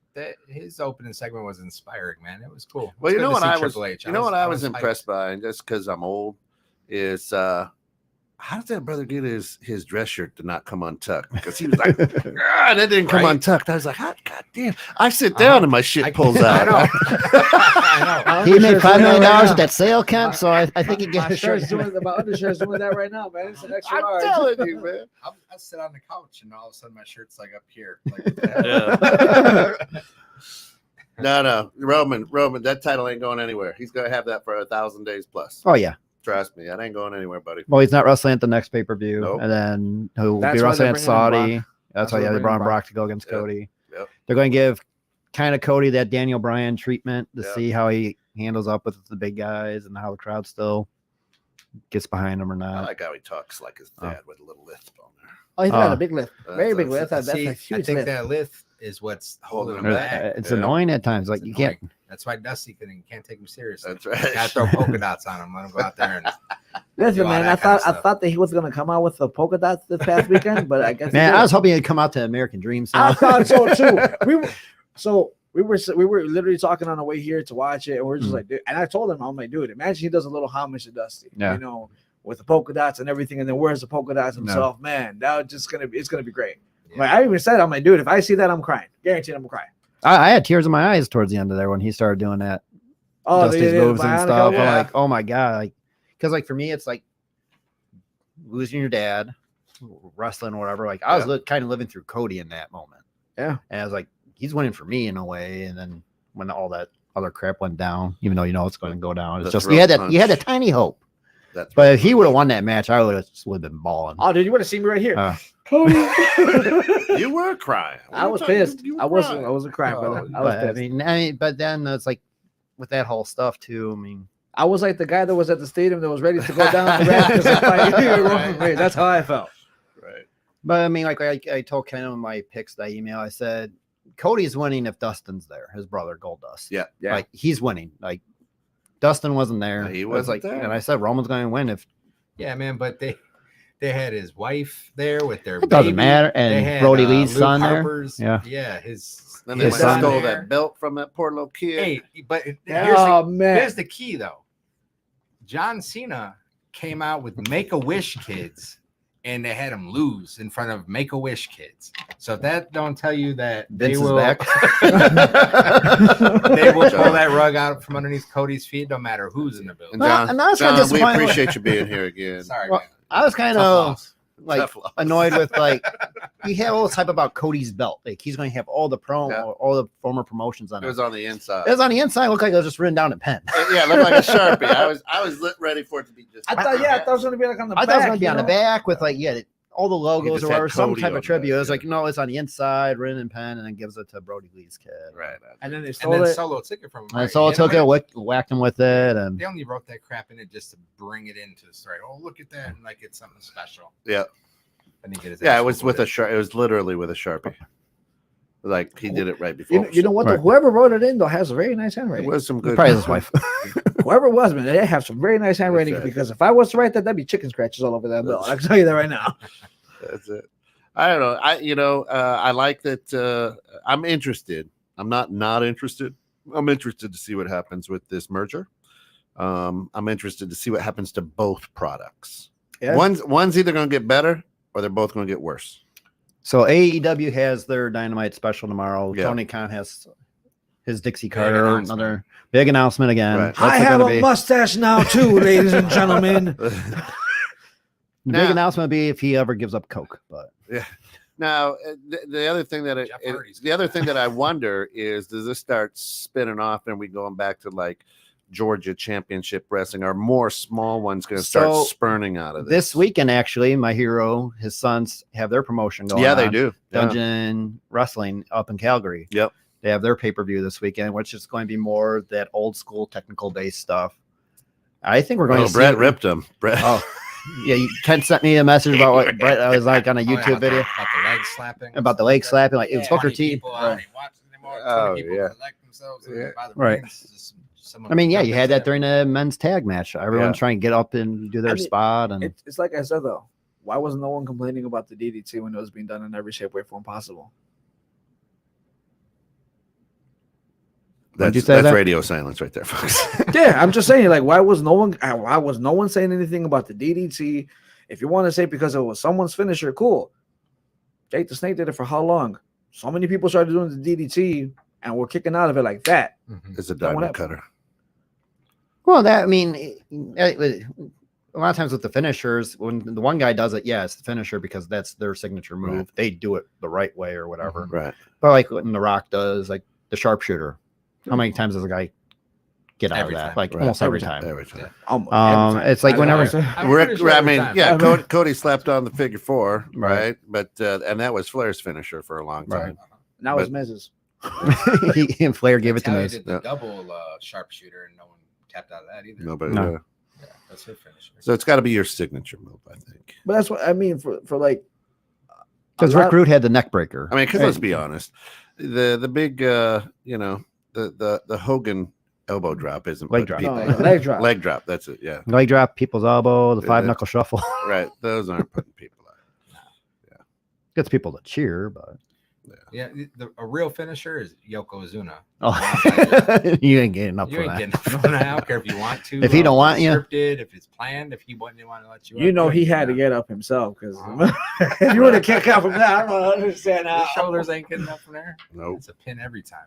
Speaker 4: his opening segment was inspiring, man. It was cool.
Speaker 2: Well,
Speaker 4: It's
Speaker 2: you know
Speaker 4: good to
Speaker 2: what
Speaker 4: see
Speaker 2: I was.
Speaker 4: Triple H.
Speaker 2: You know what I was
Speaker 4: hyped.
Speaker 2: impressed by, and just because I'm old, is how does that brother get his dress shirt to not come untucked? Because he was like, "Ah, that didn't come
Speaker 4: Right?
Speaker 2: untucked." I was like, God damn! I sit down and my shit pulls
Speaker 4: I
Speaker 2: out.
Speaker 4: know. I know.
Speaker 3: He made $5 million
Speaker 5: right
Speaker 3: with that sale, Kemp. So I think he
Speaker 5: My
Speaker 3: gets a shirt.
Speaker 5: shirt's doing my undershirt's doing that right now, man. It's an extra
Speaker 2: I'm
Speaker 5: large.
Speaker 2: telling you, man.
Speaker 4: I sit on the couch and all of a sudden my shirt's like up here. Like, what the hell?
Speaker 2: No, Roman, that title ain't going anywhere. He's gonna have that for 1,000 days plus.
Speaker 3: Oh yeah.
Speaker 2: Trust me, that ain't going anywhere, buddy.
Speaker 3: Well, he's not wrestling at the next pay per view,
Speaker 2: Nope.
Speaker 3: and then he'll
Speaker 5: That's
Speaker 3: be
Speaker 5: why
Speaker 3: wrestling
Speaker 5: they're
Speaker 3: at
Speaker 5: bringing in
Speaker 3: Saudi.
Speaker 5: Brock.
Speaker 3: That's
Speaker 5: why
Speaker 3: why
Speaker 5: they're
Speaker 3: they brought
Speaker 5: bringing
Speaker 3: Brock to go against
Speaker 2: Yep.
Speaker 3: Cody.
Speaker 2: Yep.
Speaker 3: They're going to give kind of Cody that Daniel Bryan treatment to
Speaker 2: Yep.
Speaker 3: see how he handles up with the big guys and how the crowd still gets behind him or
Speaker 2: I
Speaker 3: not.
Speaker 2: like how he talks like his dad with a little lisp on there.
Speaker 5: Oh, he's got a big lift. Very big
Speaker 2: That's-
Speaker 5: lift. That's
Speaker 4: See,
Speaker 5: a
Speaker 4: I
Speaker 5: huge
Speaker 4: think
Speaker 5: lift.
Speaker 4: that lift is what's holding him
Speaker 2: Or-
Speaker 4: back.
Speaker 3: It's
Speaker 2: Yeah.
Speaker 3: annoying at times. Like
Speaker 4: It's
Speaker 3: you can't.
Speaker 4: annoying. That's why Dusty can't take him seriously.
Speaker 2: That's right.
Speaker 4: Gotta throw polka dots on him. Let him go out there and
Speaker 5: Listen,
Speaker 4: do all
Speaker 5: man,
Speaker 4: that
Speaker 5: I
Speaker 4: kind of
Speaker 5: thought
Speaker 4: stuff.
Speaker 5: that he was gonna come out with the polka dots this past weekend, but I guess he
Speaker 3: Man, I
Speaker 5: didn't.
Speaker 3: was hoping he'd come out to American Dream.
Speaker 5: I
Speaker 3: Song.
Speaker 5: thought so too. We were literally talking on the way here to watch it, and we're just like, dude, and I told him, I'm like, dude, imagine he does a little homage to Dusty,
Speaker 3: Yeah.
Speaker 5: you know, with the polka dots and everything, and then wears the polka dots himself. Man, that just it's gonna be great.
Speaker 4: Yeah.
Speaker 5: Like I even said, I'm like, dude, if I see that, I'm crying. Guaranteed, I'm crying.
Speaker 3: I had tears in my eyes towards the end of there when he started doing that.
Speaker 5: Oh,
Speaker 3: just
Speaker 5: yeah,
Speaker 3: his
Speaker 5: yeah,
Speaker 3: moves
Speaker 5: the
Speaker 3: and
Speaker 5: bionic
Speaker 3: stuff.
Speaker 5: elbow?
Speaker 3: I'm
Speaker 2: Yeah.
Speaker 3: like, oh my god, like, because like for me, it's like losing your dad, wrestling or whatever. Like I was kind of living through Cody in that moment.
Speaker 5: Yeah.
Speaker 3: And I was like, he's winning for me in a way. And then when all that other crap went down, even though you know it's going to go down, it's
Speaker 2: The
Speaker 3: just
Speaker 2: throat
Speaker 3: you had a
Speaker 2: punch.
Speaker 3: tiny hope.
Speaker 2: That's
Speaker 3: But if he would have won that match, I would have been balling.
Speaker 5: Oh, dude, you would have seen me right here.
Speaker 3: Cody.
Speaker 2: you were crying.
Speaker 5: I was pissed.
Speaker 2: You were
Speaker 5: I wasn't crying,
Speaker 2: Oh,
Speaker 5: brother. I was
Speaker 3: But
Speaker 5: pissed.
Speaker 3: but then it's like with that whole stuff too. I mean,
Speaker 5: I was like the guy that was at the stadium that was ready to go down the ramp because of Roman Reigns. That's how I felt.
Speaker 2: Right.
Speaker 3: but I mean, like I told Ken in my picks that email, I said Cody's winning if Dustin's there, his brother Goldust.
Speaker 2: Yeah.
Speaker 5: Yeah.
Speaker 3: Like he's winning. Like Dustin wasn't there.
Speaker 2: No, he
Speaker 3: It was
Speaker 2: wasn't
Speaker 3: like,
Speaker 2: there.
Speaker 3: and I said Roman's going to win if
Speaker 4: Yeah, man, but they had his wife there with their
Speaker 3: it doesn't
Speaker 4: baby.
Speaker 3: matter.
Speaker 4: They
Speaker 3: And
Speaker 4: had,
Speaker 3: Brody Lee's
Speaker 4: Luke
Speaker 3: son
Speaker 4: Harper's,
Speaker 3: there.
Speaker 4: yeah, his
Speaker 2: Then
Speaker 3: His
Speaker 2: they
Speaker 3: son
Speaker 2: stole
Speaker 4: there.
Speaker 2: that belt from that poor little kid.
Speaker 4: Hey, but
Speaker 5: Oh, man.
Speaker 4: here's the key though. John Cena came out with Make-A-Wish kids, and they had him lose in front of Make-A-Wish kids. So if that don't tell you that
Speaker 3: Vince
Speaker 4: they
Speaker 3: is
Speaker 4: will,
Speaker 3: back.
Speaker 4: they will pull that rug out from underneath Cody's feet, no matter who's in the building.
Speaker 2: And
Speaker 3: Well,
Speaker 2: John,
Speaker 3: and I was kinda
Speaker 2: John, we
Speaker 3: disappointed.
Speaker 2: appreciate you being here again.
Speaker 4: Sorry,
Speaker 3: Well,
Speaker 4: man.
Speaker 3: I was kind
Speaker 4: Tough
Speaker 3: of
Speaker 4: loss.
Speaker 3: like
Speaker 2: Tough loss.
Speaker 3: annoyed with like he had all this hype about Cody's belt. Like he's going to have all the
Speaker 2: Yeah.
Speaker 3: all the former promotions on
Speaker 2: It
Speaker 3: it.
Speaker 2: was on the inside.
Speaker 3: It was on the inside. It looked like it was just written down in pen.
Speaker 2: Yeah, it looked like a Sharpie. I was ready for it to be just.
Speaker 5: I thought it was going to be like on the
Speaker 3: I
Speaker 5: back.
Speaker 3: thought it was going to be
Speaker 5: you
Speaker 3: on the
Speaker 5: know?
Speaker 3: back with like all the
Speaker 2: He
Speaker 3: logos
Speaker 2: just
Speaker 3: or
Speaker 2: had
Speaker 3: whatever, some
Speaker 2: Cody
Speaker 3: type
Speaker 2: on
Speaker 3: of tribute.
Speaker 2: that,
Speaker 3: It was
Speaker 2: yeah.
Speaker 3: like no, it's on the inside, written in pen, and then gives it to Brody Lee's kid.
Speaker 2: Right.
Speaker 5: And then they
Speaker 4: And
Speaker 5: stole
Speaker 4: then
Speaker 5: it.
Speaker 4: Solo took it from him.
Speaker 3: And
Speaker 4: right?
Speaker 3: so
Speaker 4: He
Speaker 3: it took
Speaker 4: hit
Speaker 3: it,
Speaker 4: him
Speaker 3: whacked him with it, and
Speaker 4: They only wrote that crap in it just to bring it into the story. Oh, look at that! And like it's something special.
Speaker 2: Yeah.
Speaker 4: And he get his
Speaker 2: Yeah,
Speaker 4: ass
Speaker 2: it was
Speaker 4: whooped
Speaker 2: with a
Speaker 4: it.
Speaker 2: Sharpie. It was literally with a Sharpie. Like he did it right before.
Speaker 5: You know what?
Speaker 3: Right.
Speaker 5: Though? Whoever wrote it in though has a very nice
Speaker 2: It
Speaker 5: handwriting.
Speaker 2: was some good.
Speaker 3: probably his wife.
Speaker 5: Whoever it was, man, they have some very nice handwriting.
Speaker 2: right.
Speaker 5: Because if I was to write that, that'd be chicken scratches all over that bill. I can tell you that right now.
Speaker 2: That's it. I don't know. I like that. I'm interested. I'm not interested. I'm interested to see what happens with this merger. I'm interested to see what happens to both products.
Speaker 5: Yeah.
Speaker 2: One's either going to get better or they're both going to get worse.
Speaker 3: So AEW has their Dynamite special tomorrow.
Speaker 2: Yeah.
Speaker 3: Tony Khan has his Dixie Carter,
Speaker 4: announcement.
Speaker 3: another big announcement again.
Speaker 2: Right.
Speaker 3: What's
Speaker 5: I
Speaker 3: it
Speaker 5: have
Speaker 3: gonna
Speaker 5: a
Speaker 3: be?
Speaker 5: mustache now too, ladies and gentlemen.
Speaker 3: The
Speaker 2: Now-
Speaker 3: big announcement would be if he ever gives up Coke, but
Speaker 2: Now, the other thing that
Speaker 4: Jeff Hardy's
Speaker 2: the other thing that I wonder is, does this start spinning off and we going back to like Georgia Championship Wrestling? Are more small ones going to start
Speaker 3: So,
Speaker 2: spurning out of
Speaker 3: this weekend actually, my hero, his sons have their promotion going.
Speaker 2: Yeah, they
Speaker 3: on.
Speaker 2: do. Yeah.
Speaker 3: Dungeon Wrestling up in Calgary.
Speaker 2: Yep.
Speaker 3: They have their pay-per-view this weekend, which is going to be more that old school technical based stuff. I think we're going
Speaker 2: Oh,
Speaker 3: to
Speaker 2: Brett
Speaker 3: see
Speaker 2: ripped him. Brett.
Speaker 3: Oh, yeah. Ken sent me a message about what Brett I was like on a
Speaker 4: Oh, yeah,
Speaker 3: YouTube
Speaker 4: about
Speaker 3: video
Speaker 4: about the leg slapping.
Speaker 3: about the leg slapping. Like it was
Speaker 5: Yeah.
Speaker 3: Booker
Speaker 4: 20
Speaker 3: T.
Speaker 4: people out, ain't watching anymore. 20
Speaker 2: Oh,
Speaker 4: people
Speaker 2: yeah.
Speaker 4: elect themselves
Speaker 2: Yeah.
Speaker 4: by the
Speaker 3: Right.
Speaker 4: reins. Just
Speaker 3: I mean, yeah, you
Speaker 4: jumped
Speaker 3: had that
Speaker 4: into
Speaker 3: during the men's tag match. Everyone
Speaker 2: Yeah.
Speaker 3: trying to get up and do their
Speaker 5: I mean,
Speaker 3: spot, and
Speaker 5: It's like I said though. Why was no one complaining about the DDT when it was being done in every shape, way, form possible?
Speaker 3: What'd you
Speaker 2: That's
Speaker 3: say that?
Speaker 2: radio silence right there, folks.
Speaker 5: Yeah, I'm just saying, like, why was no one saying anything about the DDT? If you want to say because it was someone's finisher, cool. Jake the Snake did it for how long? So many people started doing the DDT and we're kicking out of it like that.
Speaker 4: Mhm.
Speaker 2: It's a
Speaker 5: That one
Speaker 2: diamond
Speaker 5: happened.
Speaker 2: cutter.
Speaker 3: well, that I mean, a lot of times with the finishers, when the one guy does it, yeah, it's the finisher because that's their signature move.
Speaker 2: Right.
Speaker 3: They do it the right way or whatever.
Speaker 2: Right.
Speaker 3: But like when The Rock does, like the sharpshooter, how many times does a guy get out
Speaker 4: Every
Speaker 3: of that?
Speaker 4: time.
Speaker 3: Like
Speaker 2: Right.
Speaker 3: almost every
Speaker 5: Every
Speaker 3: time.
Speaker 2: Every time.
Speaker 5: Almost every time.
Speaker 3: It's like
Speaker 4: I
Speaker 3: whenever.
Speaker 4: know. I'm
Speaker 2: Rick,
Speaker 4: pretty sure
Speaker 2: I
Speaker 4: every
Speaker 2: mean,
Speaker 4: time.
Speaker 2: yeah, Cody slapped on the figure four,
Speaker 3: Right.
Speaker 2: right? But and that was Flair's finisher for a long time.
Speaker 5: Now it's Miz's.
Speaker 3: he and Flair gave it to
Speaker 4: Natalia
Speaker 3: Miz.
Speaker 4: did the
Speaker 2: Yeah.
Speaker 4: double sharpshooter, and no one tapped out of that either.
Speaker 2: Nobody.
Speaker 3: No.
Speaker 4: Yeah, that's her finisher.
Speaker 2: So it's got to be your signature move, I think.
Speaker 5: But that's what I mean for like
Speaker 3: Because
Speaker 5: a
Speaker 3: Rick
Speaker 5: lot-
Speaker 3: Rude had the neck breaker.
Speaker 2: I mean, because let's be honest, the big the Hogan elbow drop isn't
Speaker 3: Leg
Speaker 2: putting
Speaker 3: drop.
Speaker 5: no,
Speaker 2: people-
Speaker 5: no, leg drop.
Speaker 2: leg drop. That's it. Yeah,
Speaker 3: leg drop, people's elbow, the five
Speaker 2: Yeah.
Speaker 3: knuckle shuffle.
Speaker 2: right. Those aren't putting people out.
Speaker 3: Gets people to cheer, but
Speaker 4: Yeah, a real finisher is Yokozuna.
Speaker 3: oh, you ain't getting up
Speaker 4: You
Speaker 3: for
Speaker 4: ain't
Speaker 3: that.
Speaker 4: getting up on that. I don't care if you want to.
Speaker 3: If he don't want you.
Speaker 4: scripted, if it's planned, if he wouldn't want to let you.
Speaker 5: You
Speaker 4: up,
Speaker 5: know
Speaker 4: ain't
Speaker 5: he
Speaker 4: getting
Speaker 5: had to
Speaker 4: up.
Speaker 5: get up himself because if you were to kick out from that, I don't understand
Speaker 4: His
Speaker 5: how.
Speaker 4: shoulders ain't getting up from there.
Speaker 2: Nope.
Speaker 4: It's a pin every time.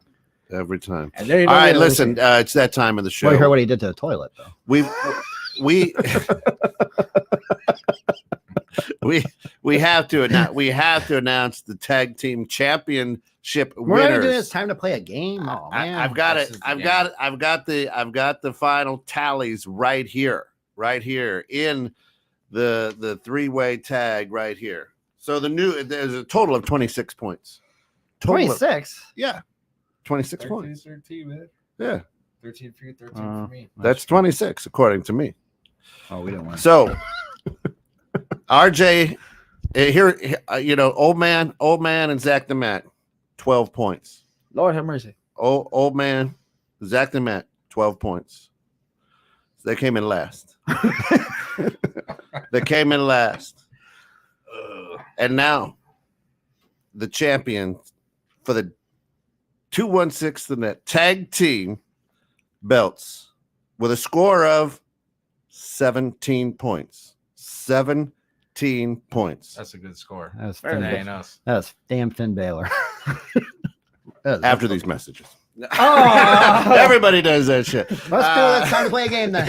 Speaker 2: Every time.
Speaker 5: And there you
Speaker 2: All
Speaker 5: go.
Speaker 2: right, listen. It's that time of the show.
Speaker 3: Well, you heard what he did to the toilet, though.
Speaker 2: we have to announce the tag team championship
Speaker 3: We're not even doing
Speaker 2: winners.
Speaker 3: this time to play a game. Oh man,
Speaker 2: I've got
Speaker 4: This
Speaker 2: it.
Speaker 4: is the
Speaker 2: I've got the final tallies right here in the three-way tag right here. So there's a total of 26 points.
Speaker 3: 26.
Speaker 2: Yeah, 26 points.
Speaker 4: 13, man.
Speaker 2: Yeah,
Speaker 4: 13 for you, 13 for me.
Speaker 2: that's 26 according to me.
Speaker 3: Oh, we didn't win.
Speaker 2: So, RJ, old man, and Zach the Matt, 12 points.
Speaker 5: Lord have mercy.
Speaker 2: Old man, Zach the Matt, 12 points. They came in last. They came in last. And now, the champion for the 216 the net tag team belts with a score of 17 points. 17 points.
Speaker 4: That's a good score.
Speaker 3: That's
Speaker 5: Very
Speaker 3: Finn,
Speaker 5: nice.
Speaker 3: that's damn Finn Balor.
Speaker 2: After these messages.
Speaker 5: Oh!
Speaker 2: Everybody does that shit.
Speaker 3: Let's do it. It's time to play a game then.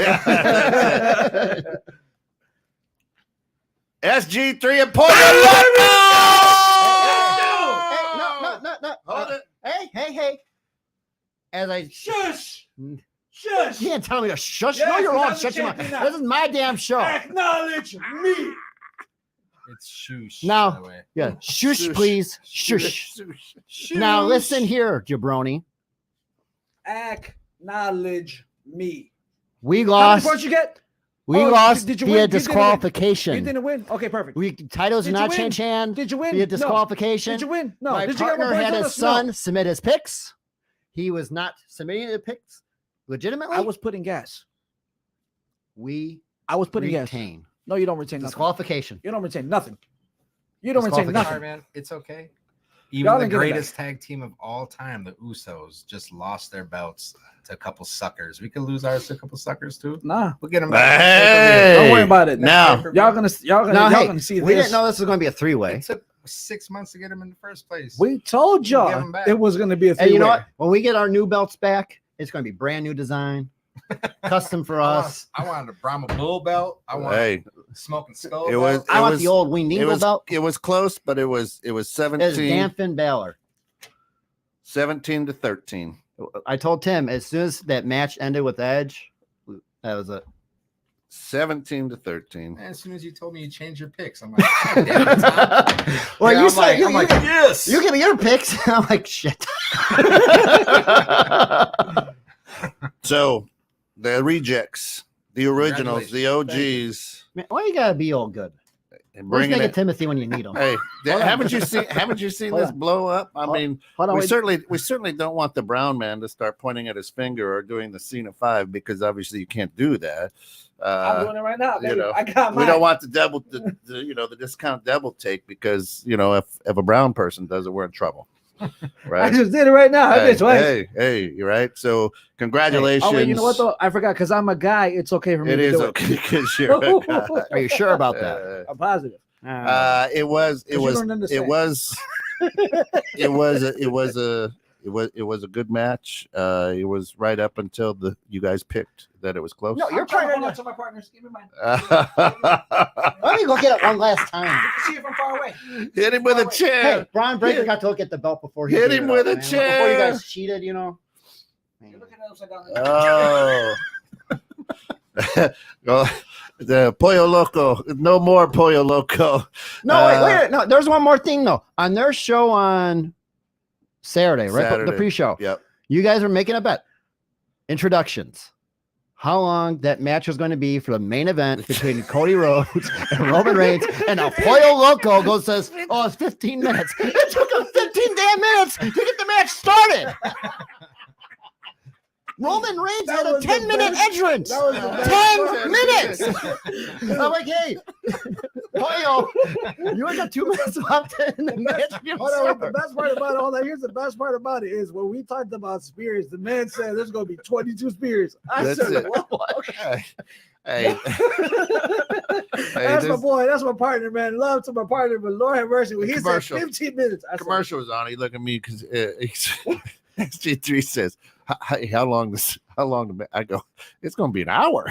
Speaker 2: SG3 and Porter.
Speaker 3: No.
Speaker 2: Hold it.
Speaker 3: Hey. As I
Speaker 6: Shush!
Speaker 3: you
Speaker 6: Shush!
Speaker 3: can't tell me to shush.
Speaker 6: Yes,
Speaker 3: No, you're wrong.
Speaker 6: I'm
Speaker 3: Shut your mouth.
Speaker 6: champion now.
Speaker 3: This is my damn show.
Speaker 6: Acknowledge me!
Speaker 4: It's shoosh.
Speaker 3: Now-
Speaker 4: by the way.
Speaker 3: Yeah, shush,
Speaker 2: Shush.
Speaker 3: please. Shush. Now listen here, jabroni.
Speaker 6: Acknowledge me.
Speaker 3: We
Speaker 5: How many
Speaker 3: lost.
Speaker 5: points you get?
Speaker 3: We
Speaker 5: Oh,
Speaker 3: lost
Speaker 5: did you
Speaker 3: via
Speaker 5: win? You didn't win.
Speaker 3: disqualification.
Speaker 5: You didn't win? Okay, perfect.
Speaker 3: Titles did
Speaker 5: Did you
Speaker 3: not
Speaker 5: win?
Speaker 3: change hand
Speaker 5: Did you win?
Speaker 3: via
Speaker 5: No.
Speaker 3: disqualification.
Speaker 5: Did you win? No.
Speaker 3: My
Speaker 5: Did you get more
Speaker 3: partner
Speaker 5: points
Speaker 3: had
Speaker 5: on
Speaker 3: his
Speaker 5: us?
Speaker 3: son
Speaker 5: No.
Speaker 3: submit his picks. He was not submitting the picks legitimately.
Speaker 5: I was putting gas.
Speaker 3: We
Speaker 5: I was putting gas.
Speaker 3: retain
Speaker 5: No, you don't retain nothing.
Speaker 3: disqualification.
Speaker 5: You don't retain nothing. You don't retain
Speaker 3: Disqualification.
Speaker 4: Sorry,
Speaker 5: nothing.
Speaker 4: man. It's okay.
Speaker 5: Y'all
Speaker 4: Even the
Speaker 5: didn't get it back.
Speaker 4: greatest tag team of all time, the Usos, just lost their belts to a couple suckers. We could lose ours to a couple suckers too.
Speaker 5: Nah.
Speaker 4: We'll get them
Speaker 2: Hey.
Speaker 5: Don't worry about it.
Speaker 2: Now,
Speaker 5: Y'all gonna
Speaker 3: No, hey,
Speaker 5: gonna see
Speaker 3: we
Speaker 5: this.
Speaker 3: didn't know this was going to be a three-way.
Speaker 4: It took 6 months to get them in the first place.
Speaker 5: We told
Speaker 4: Give
Speaker 5: y'all
Speaker 4: 'em back.
Speaker 5: it was gonna be a
Speaker 3: And
Speaker 5: three-way.
Speaker 3: you know what? When we get our new belts back, it's going to be brand new design, custom for us.
Speaker 4: I wanted a Brahma Bull belt. I wanted
Speaker 2: hey,
Speaker 4: Smoking Skull.
Speaker 2: it was.
Speaker 4: belt.
Speaker 3: I want
Speaker 2: was-
Speaker 3: the old Wing
Speaker 2: It
Speaker 3: Dingle
Speaker 2: was.
Speaker 3: belt.
Speaker 2: It was close, but it was
Speaker 3: It's
Speaker 2: 17.
Speaker 3: damn Finn Balor.
Speaker 2: 17 to 13.
Speaker 3: I told Tim as soon as that match ended with Edge, that was it.
Speaker 2: 17 to 13.
Speaker 4: And as soon as you told me you changed your picks, I'm like, "God damn it, Tom."
Speaker 3: Well,
Speaker 4: Yeah,
Speaker 3: you
Speaker 4: I'm
Speaker 3: said
Speaker 4: like,
Speaker 3: you,
Speaker 4: I'm like,
Speaker 3: you,
Speaker 4: yes.
Speaker 3: you give me your picks. I'm like, shit.
Speaker 2: So, the rejects, the originals, the
Speaker 4: Congratulations.
Speaker 2: OGs,
Speaker 3: Man, why you gotta be all good?
Speaker 2: and
Speaker 3: Where's
Speaker 2: bringing
Speaker 3: Nigga
Speaker 2: it.
Speaker 3: Timothy when you need him?
Speaker 2: Hey,
Speaker 3: Hold on.
Speaker 2: haven't you seen? Haven't you seen
Speaker 3: Hold
Speaker 2: this
Speaker 3: on.
Speaker 2: blow up? I mean,
Speaker 3: Hold on,
Speaker 2: we
Speaker 3: wait.
Speaker 2: certainly don't want the brown man to start pointing at his finger or doing the Cena 5 because obviously you can't do that.
Speaker 5: I'm doing it right now,
Speaker 2: you
Speaker 5: baby.
Speaker 2: know,
Speaker 5: I got
Speaker 2: we
Speaker 5: mine.
Speaker 2: don't want the discount double take because if a brown person does it, we're in trouble,
Speaker 5: I
Speaker 2: right?
Speaker 5: just did it right now. I
Speaker 2: Hey,
Speaker 5: did twice.
Speaker 2: hey, you're right. So congratulations.
Speaker 5: Oh wait, you know what though? I forgot because I'm a guy. It's okay for me
Speaker 2: It
Speaker 5: to
Speaker 2: is
Speaker 5: do
Speaker 2: okay because you're a guy.
Speaker 3: Are you sure about that?
Speaker 5: it. I'm positive.
Speaker 2: It was
Speaker 5: you don't understand.
Speaker 2: it was a good match. It was right up until you guys picked that it was close.
Speaker 3: No, you're
Speaker 5: I'm trying to
Speaker 3: trying
Speaker 5: hold on
Speaker 3: to.
Speaker 5: to my partners. Give me mine.
Speaker 3: Let me go get it one last time.
Speaker 5: You can see it from far away.
Speaker 2: Hit him with a
Speaker 3: Hey,
Speaker 2: chair.
Speaker 3: Brian Breaker
Speaker 2: Hit-
Speaker 3: got to look at the belt before he
Speaker 2: hit
Speaker 3: gave
Speaker 2: him
Speaker 3: it
Speaker 2: with
Speaker 3: up,
Speaker 2: a
Speaker 3: man. Before you
Speaker 2: chair.
Speaker 3: guys cheated,
Speaker 5: You're looking at it upside down.
Speaker 2: Oh. Well, the Pollo Loco. No more Pollo Loco.
Speaker 3: No, wait. No, there's one more thing though. On their show on Saturday, right? The
Speaker 2: Saturday.
Speaker 3: pre-show.
Speaker 2: Yep.
Speaker 3: You guys are making a bet. Introductions. How long that match was going to be for the main event between Cody Rhodes and Roman Reigns, and now Pollo Loco goes says, "Oh, it's 15 minutes." It took him 15 damn minutes to get the match started. Roman Reigns
Speaker 5: That
Speaker 3: had a
Speaker 5: was the
Speaker 3: 10-minute
Speaker 5: best-
Speaker 3: entrance.
Speaker 5: that was the best
Speaker 3: 10 minutes. I'm like, hey, Pollo, you only got 2 minutes left in the match.
Speaker 5: Hold on, the best part about all that. Here's the best part about it is when we talked about spears, the man said there's gonna be 22 spears. I
Speaker 2: That's
Speaker 5: said,
Speaker 2: it.
Speaker 5: what?
Speaker 2: Hey, hey,
Speaker 5: That's my
Speaker 2: this
Speaker 5: boy. That's my partner, man. Love to my partner, but Lord have mercy. When he said
Speaker 2: Commercial.
Speaker 5: 15 minutes, I said,
Speaker 2: commercial was on. He looked at me because SG3 says, how long I go, it's going to be an hour.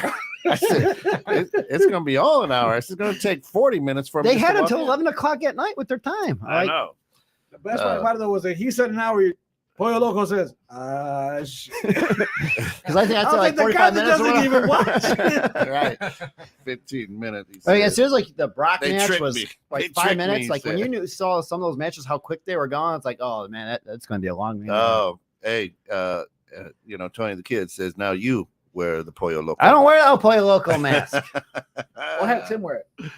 Speaker 2: I said, it's going to be all an hour. I said, it's going to take 40 minutes for me.
Speaker 3: They had until 11 o'clock at night with their time.
Speaker 2: I know.
Speaker 6: The best part about it though was that he said an hour. Pollo Loco says,
Speaker 3: Because I think that's like 45 minutes.
Speaker 6: Doesn't even watch.
Speaker 2: Right. 15 minutes.
Speaker 3: I mean, as soon as like the Brock
Speaker 2: They
Speaker 3: match
Speaker 2: tricked
Speaker 3: was
Speaker 2: me.
Speaker 3: like
Speaker 2: They
Speaker 3: 5
Speaker 2: tricked
Speaker 3: minutes,
Speaker 2: me,
Speaker 3: like when
Speaker 2: said.
Speaker 3: you saw some of those matches, how quick they were gone, it's like, oh man, that's going to be a long match.
Speaker 2: Oh, hey, Tony the Kid says, now you wear the Pollo Loco.
Speaker 3: I don't wear that Pollo Loco mask.
Speaker 5: We'll have Tim wear it.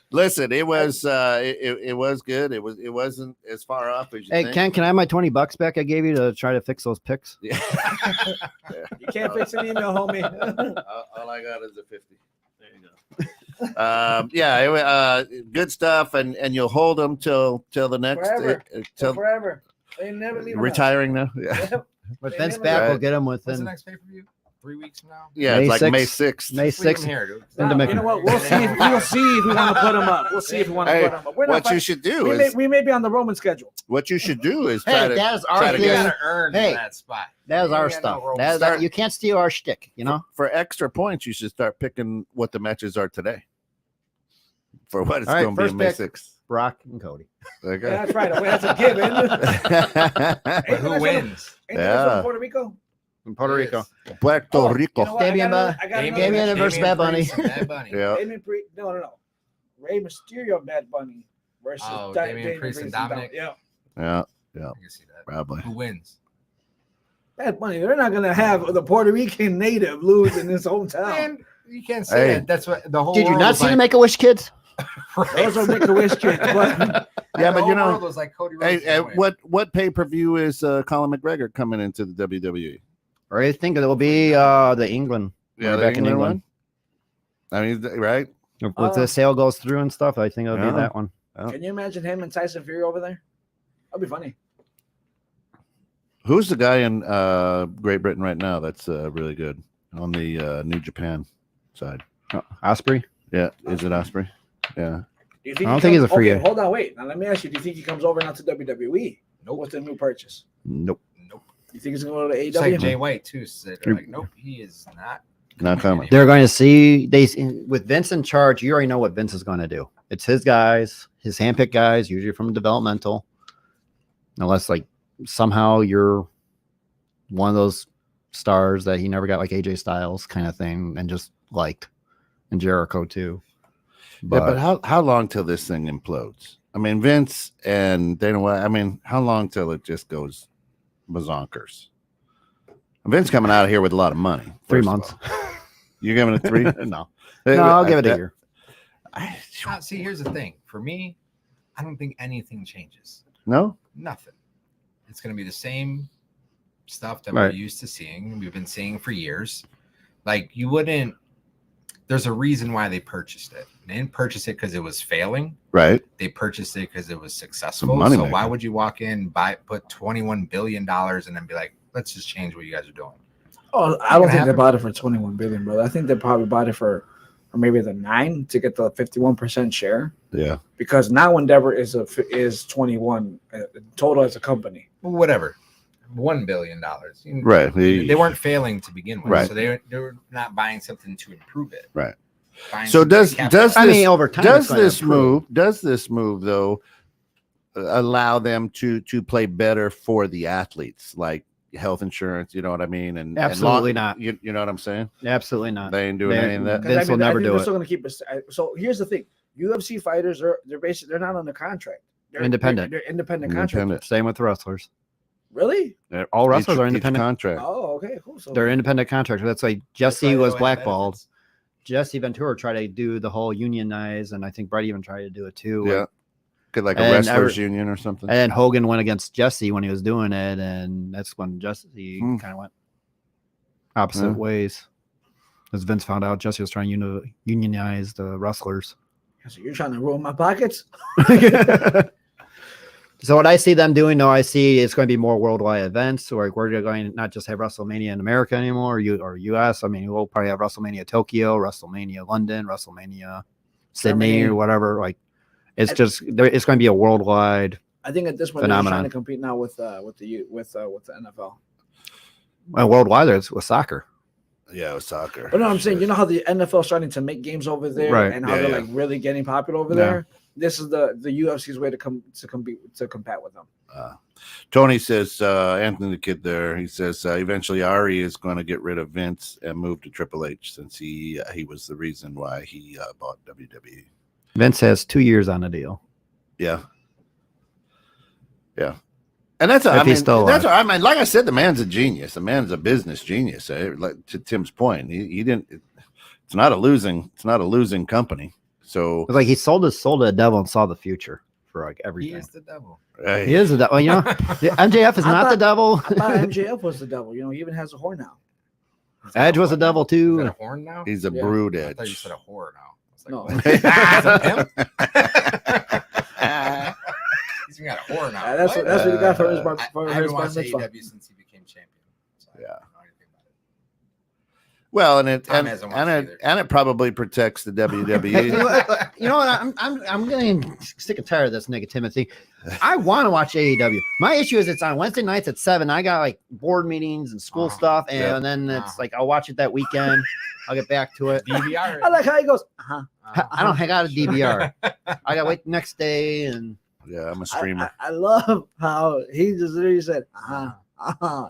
Speaker 2: Listen, it was it was good. It wasn't as far off as you
Speaker 3: Hey,
Speaker 2: think.
Speaker 3: Ken, can I have my $20 back I gave you to try to fix those picks?
Speaker 2: Yeah.
Speaker 6: You can't fix an email, homie.
Speaker 2: All I got is a 50. There you go. Yeah, good stuff, and you'll hold them till the next
Speaker 5: Forever.
Speaker 2: till
Speaker 5: Forever. They never leave.
Speaker 2: retiring now. Yeah,
Speaker 5: Yep.
Speaker 3: With
Speaker 5: They
Speaker 3: Vince
Speaker 5: never-
Speaker 3: back, we'll
Speaker 2: Right.
Speaker 3: get them
Speaker 4: When's the
Speaker 3: within
Speaker 4: next pay-per-view? 3 weeks from now?
Speaker 2: yeah,
Speaker 3: May
Speaker 2: it's like May
Speaker 3: 6th.
Speaker 2: 6th.
Speaker 3: May
Speaker 4: Leave
Speaker 3: 6th.
Speaker 4: him here, dude.
Speaker 3: Into
Speaker 5: You
Speaker 3: Mickey.
Speaker 5: know what? We'll see. We'll see if we want to put them up. We'll see if we want to
Speaker 2: Hey,
Speaker 5: put them up. We're not
Speaker 2: What you
Speaker 5: fighting-
Speaker 2: should do
Speaker 5: we may,
Speaker 2: is
Speaker 5: we may be on the Roman schedule.
Speaker 2: what you should do is
Speaker 3: Hey,
Speaker 2: try to
Speaker 3: that is
Speaker 2: try
Speaker 3: our
Speaker 2: to
Speaker 4: You
Speaker 2: get
Speaker 3: thing.
Speaker 4: gotta earn
Speaker 3: Hey.
Speaker 4: that spot.
Speaker 3: That is
Speaker 4: You
Speaker 3: our
Speaker 4: got no
Speaker 3: stuff.
Speaker 4: rope.
Speaker 3: That is
Speaker 2: Start-
Speaker 3: you can't steal our shtick, you know?
Speaker 2: for extra points. You should start picking what the matches are today. For what it's
Speaker 3: All right,
Speaker 2: going to be
Speaker 3: first
Speaker 2: on May
Speaker 3: pick.
Speaker 2: 6th.
Speaker 3: Brock and Cody.
Speaker 2: There you
Speaker 5: Yeah,
Speaker 2: go.
Speaker 5: that's right. That's a given.
Speaker 4: But who wins?
Speaker 5: Ain't that
Speaker 2: Yeah.
Speaker 5: from Puerto Rico?
Speaker 3: From Puerto
Speaker 4: It
Speaker 3: Rico.
Speaker 4: is.
Speaker 2: Puerto
Speaker 5: Oh,
Speaker 2: Rico.
Speaker 5: You know what?
Speaker 3: Damian
Speaker 5: I got
Speaker 3: Damian versus Bad Bunny.
Speaker 4: Priest and Bad Bunny.
Speaker 2: Yeah.
Speaker 5: No. Rey Mysterio, Bad Bunny versus
Speaker 4: Oh, Damian Priest and Dominic.
Speaker 5: Yeah,
Speaker 2: Yeah.
Speaker 4: I can see that.
Speaker 2: Probably.
Speaker 4: Who wins?
Speaker 5: Bad Bunny. They're not gonna have the Puerto Rican native lose in his hometown.
Speaker 4: Man, you can't say
Speaker 2: Hey.
Speaker 4: that. That's what the whole
Speaker 3: Did you
Speaker 4: world
Speaker 3: not
Speaker 4: was
Speaker 3: see the
Speaker 4: like,
Speaker 3: Make-A-Wish kids?
Speaker 4: right.
Speaker 5: Those are Make-A-Wish kids, but
Speaker 2: Yeah,
Speaker 4: The
Speaker 2: but
Speaker 4: whole
Speaker 2: you know,
Speaker 4: world was like Cody Rhodes.
Speaker 2: Hey,
Speaker 4: is winning.
Speaker 2: what pay-per-view is Colin McGregor coming into the WWE?
Speaker 3: Or I think it'll be the England.
Speaker 2: Yeah,
Speaker 3: Right
Speaker 2: the
Speaker 3: back in
Speaker 2: England
Speaker 3: England.
Speaker 2: one. I mean, right?
Speaker 3: If the sale goes through and stuff, I think it'll
Speaker 2: Yeah.
Speaker 3: be that one.
Speaker 5: can you imagine him and Tyson Fury over there? That'd be funny.
Speaker 2: Who's the guy in Great Britain right now that's really good on the New Japan side?
Speaker 3: Osprey?
Speaker 2: Yeah, is it Osprey? Yeah.
Speaker 5: Do you
Speaker 3: I don't think he's a free agent.
Speaker 5: Hold on, wait. Now let me ask you: do you think he comes over now to WWE?
Speaker 4: Nope.
Speaker 5: What's the new purchase?
Speaker 3: Nope.
Speaker 4: Nope.
Speaker 5: You think he's gonna go to
Speaker 4: It's like
Speaker 5: AEW?
Speaker 4: Jay White too said they're like, nope, he is not.
Speaker 2: Not coming.
Speaker 3: They're going to see with Vince in charge. You already know what Vince is going to do. It's his guys, his handpicked guys, usually from developmental. Unless like somehow you're one of those stars that he never got, like AJ Styles kind of thing, and just liked, and Jericho too.
Speaker 2: But how long till this thing implodes? I mean, Vince and Dana White. I mean, how long till it just goes bazonkers? Vince coming out of here with a lot of money.
Speaker 3: 3
Speaker 2: first of
Speaker 3: months.
Speaker 2: all. You giving it 3?
Speaker 3: No, I'll give it a year.
Speaker 4: Now, see, here's the thing. For me, I don't think anything changes.
Speaker 2: No.
Speaker 4: Nothing. It's going to be the same stuff that
Speaker 3: Right.
Speaker 4: we're used to seeing. We've been seeing for years. Like you wouldn't. There's a reason why they purchased it. They didn't purchase it because it was failing.
Speaker 2: Right.
Speaker 4: They purchased it because it was successful.
Speaker 2: money
Speaker 4: So
Speaker 2: maker.
Speaker 4: why would you walk in, put $21 billion, and then be like, let's just change what you guys are doing?
Speaker 5: Oh, I don't think they
Speaker 4: happen.
Speaker 5: bought it for 21 billion, brother. I think they probably bought it for, or maybe the 9 to get the 51% share.
Speaker 2: Yeah.
Speaker 5: Because now Endeavor is 21 total as a company.
Speaker 4: Well, whatever. $1 billion.
Speaker 2: Right.
Speaker 4: They weren't failing to begin with.
Speaker 2: Right.
Speaker 4: So they were not buying something to improve it.
Speaker 2: Right.
Speaker 4: Buying
Speaker 2: So
Speaker 4: something to
Speaker 2: does
Speaker 4: capitalize.
Speaker 3: I
Speaker 2: this
Speaker 3: mean, over time,
Speaker 2: does
Speaker 3: it's gonna
Speaker 2: this
Speaker 3: improve.
Speaker 2: move though allow them to play better for the athletes, like health insurance? You know what I mean? And
Speaker 3: Absolutely
Speaker 2: and
Speaker 3: not.
Speaker 2: You know what I'm saying?
Speaker 3: Absolutely not.
Speaker 2: They ain't doing
Speaker 3: They-
Speaker 2: any of that.
Speaker 5: 'Cause
Speaker 3: Vince will never
Speaker 5: I think
Speaker 3: do
Speaker 5: they're
Speaker 3: it.
Speaker 5: still going to keep us. So here's the thing: UFC fighters they're basically they're not under contract. They're
Speaker 3: Independent.
Speaker 5: They're independent
Speaker 2: Independent.
Speaker 5: contractors.
Speaker 3: Same with wrestlers.
Speaker 5: Really?
Speaker 3: All wrestlers
Speaker 2: Each-
Speaker 3: are
Speaker 2: each
Speaker 3: independent.
Speaker 2: contract.
Speaker 5: Oh, okay, cool. So
Speaker 3: They're independent contractors. That's like
Speaker 4: That's
Speaker 3: Jesse
Speaker 4: why they
Speaker 3: was
Speaker 4: don't have
Speaker 3: blackballed.
Speaker 4: benefits.
Speaker 3: Jesse Ventura tried to do the whole unionize, and I think Brett even tried to do it too.
Speaker 2: Yeah. Could like a
Speaker 3: And
Speaker 2: wrestlers union or something.
Speaker 3: And then Hogan went against Jesse when he was doing it, and that's when Jesse
Speaker 2: Hmm.
Speaker 3: kind of went opposite
Speaker 2: Yeah.
Speaker 3: ways. As Vince found out, Jesse was trying to unionize the wrestlers.
Speaker 5: So you're trying to ruin my pockets?
Speaker 3: So what I see them doing, though, I see it's going to be more worldwide events, or we're going to not just have WrestleMania in America anymore, or US. I mean, we'll probably have WrestleMania Tokyo, WrestleMania London, WrestleMania Sydney,
Speaker 5: Germany.
Speaker 3: or whatever. Like, It's just it's going to be a worldwide.
Speaker 5: I think at this point they're
Speaker 3: Phenomenon.
Speaker 5: trying to compete now with the NFL.
Speaker 3: Worldwide, it's with soccer.
Speaker 2: Yeah, with soccer.
Speaker 5: But no, I'm saying, you know how the NFL is starting to make games over there,
Speaker 3: Right.
Speaker 5: and how
Speaker 2: Yeah,
Speaker 5: they're
Speaker 2: yeah.
Speaker 5: like really getting popular over
Speaker 3: Yeah.
Speaker 5: there. This is the UFC's way to combat with them.
Speaker 2: Tony says, Anthony the Kid there, he says eventually Ari is going to get rid of Vince and move to Triple H since he was the reason why he bought WWE.
Speaker 3: Vince has 2 years on the deal.
Speaker 2: Yeah. Yeah. And that's,
Speaker 3: If he's still alive.
Speaker 2: I mean, like I said, the man's a genius. The man's a business genius. Like to Tim's point, he didn't, it's not a losing company. So
Speaker 3: It's like he sold his soul to the devil and saw the future for like
Speaker 4: He
Speaker 3: everything.
Speaker 4: is the devil.
Speaker 3: He is the devil. You know, the MJF is
Speaker 5: I
Speaker 3: not the
Speaker 5: thought-
Speaker 3: devil.
Speaker 5: I thought MJF was the devil. You know, he even has a horn now.
Speaker 4: Is that
Speaker 3: Edge
Speaker 4: a
Speaker 3: was a
Speaker 4: horn now?
Speaker 3: devil
Speaker 4: Is that
Speaker 3: too.
Speaker 4: a horn now?
Speaker 2: he's a
Speaker 5: Yeah.
Speaker 2: brood
Speaker 4: I
Speaker 2: edge.
Speaker 4: thought you said a whore now.
Speaker 5: No.
Speaker 4: What? He's a pimp? He's even got a whore now.
Speaker 5: That's what he got for his bar.
Speaker 4: I
Speaker 5: For his
Speaker 4: haven't
Speaker 5: bar
Speaker 4: watched
Speaker 5: mitzvah.
Speaker 4: AEW since he became champion. So I
Speaker 2: Yeah.
Speaker 4: don't know anything about it.
Speaker 2: Well, and
Speaker 4: Tom hasn't watched either.
Speaker 2: it probably protects the
Speaker 3: Hey, you
Speaker 2: WWE.
Speaker 3: know what? You know what? I'm getting sick and tired of this negativity. I want to watch AEW. My issue is it's on Wednesday nights at 7. I got like board meetings and school stuff, and
Speaker 2: Yeah.
Speaker 3: then it's like I'll watch it that weekend. I'll get back to it.
Speaker 4: DVR.
Speaker 5: I like how he goes. Uh-huh.
Speaker 3: I don't hang out a DVR. I got to wait the next day, and
Speaker 2: Yeah, I'm a streamer.
Speaker 5: I love how he just literally said,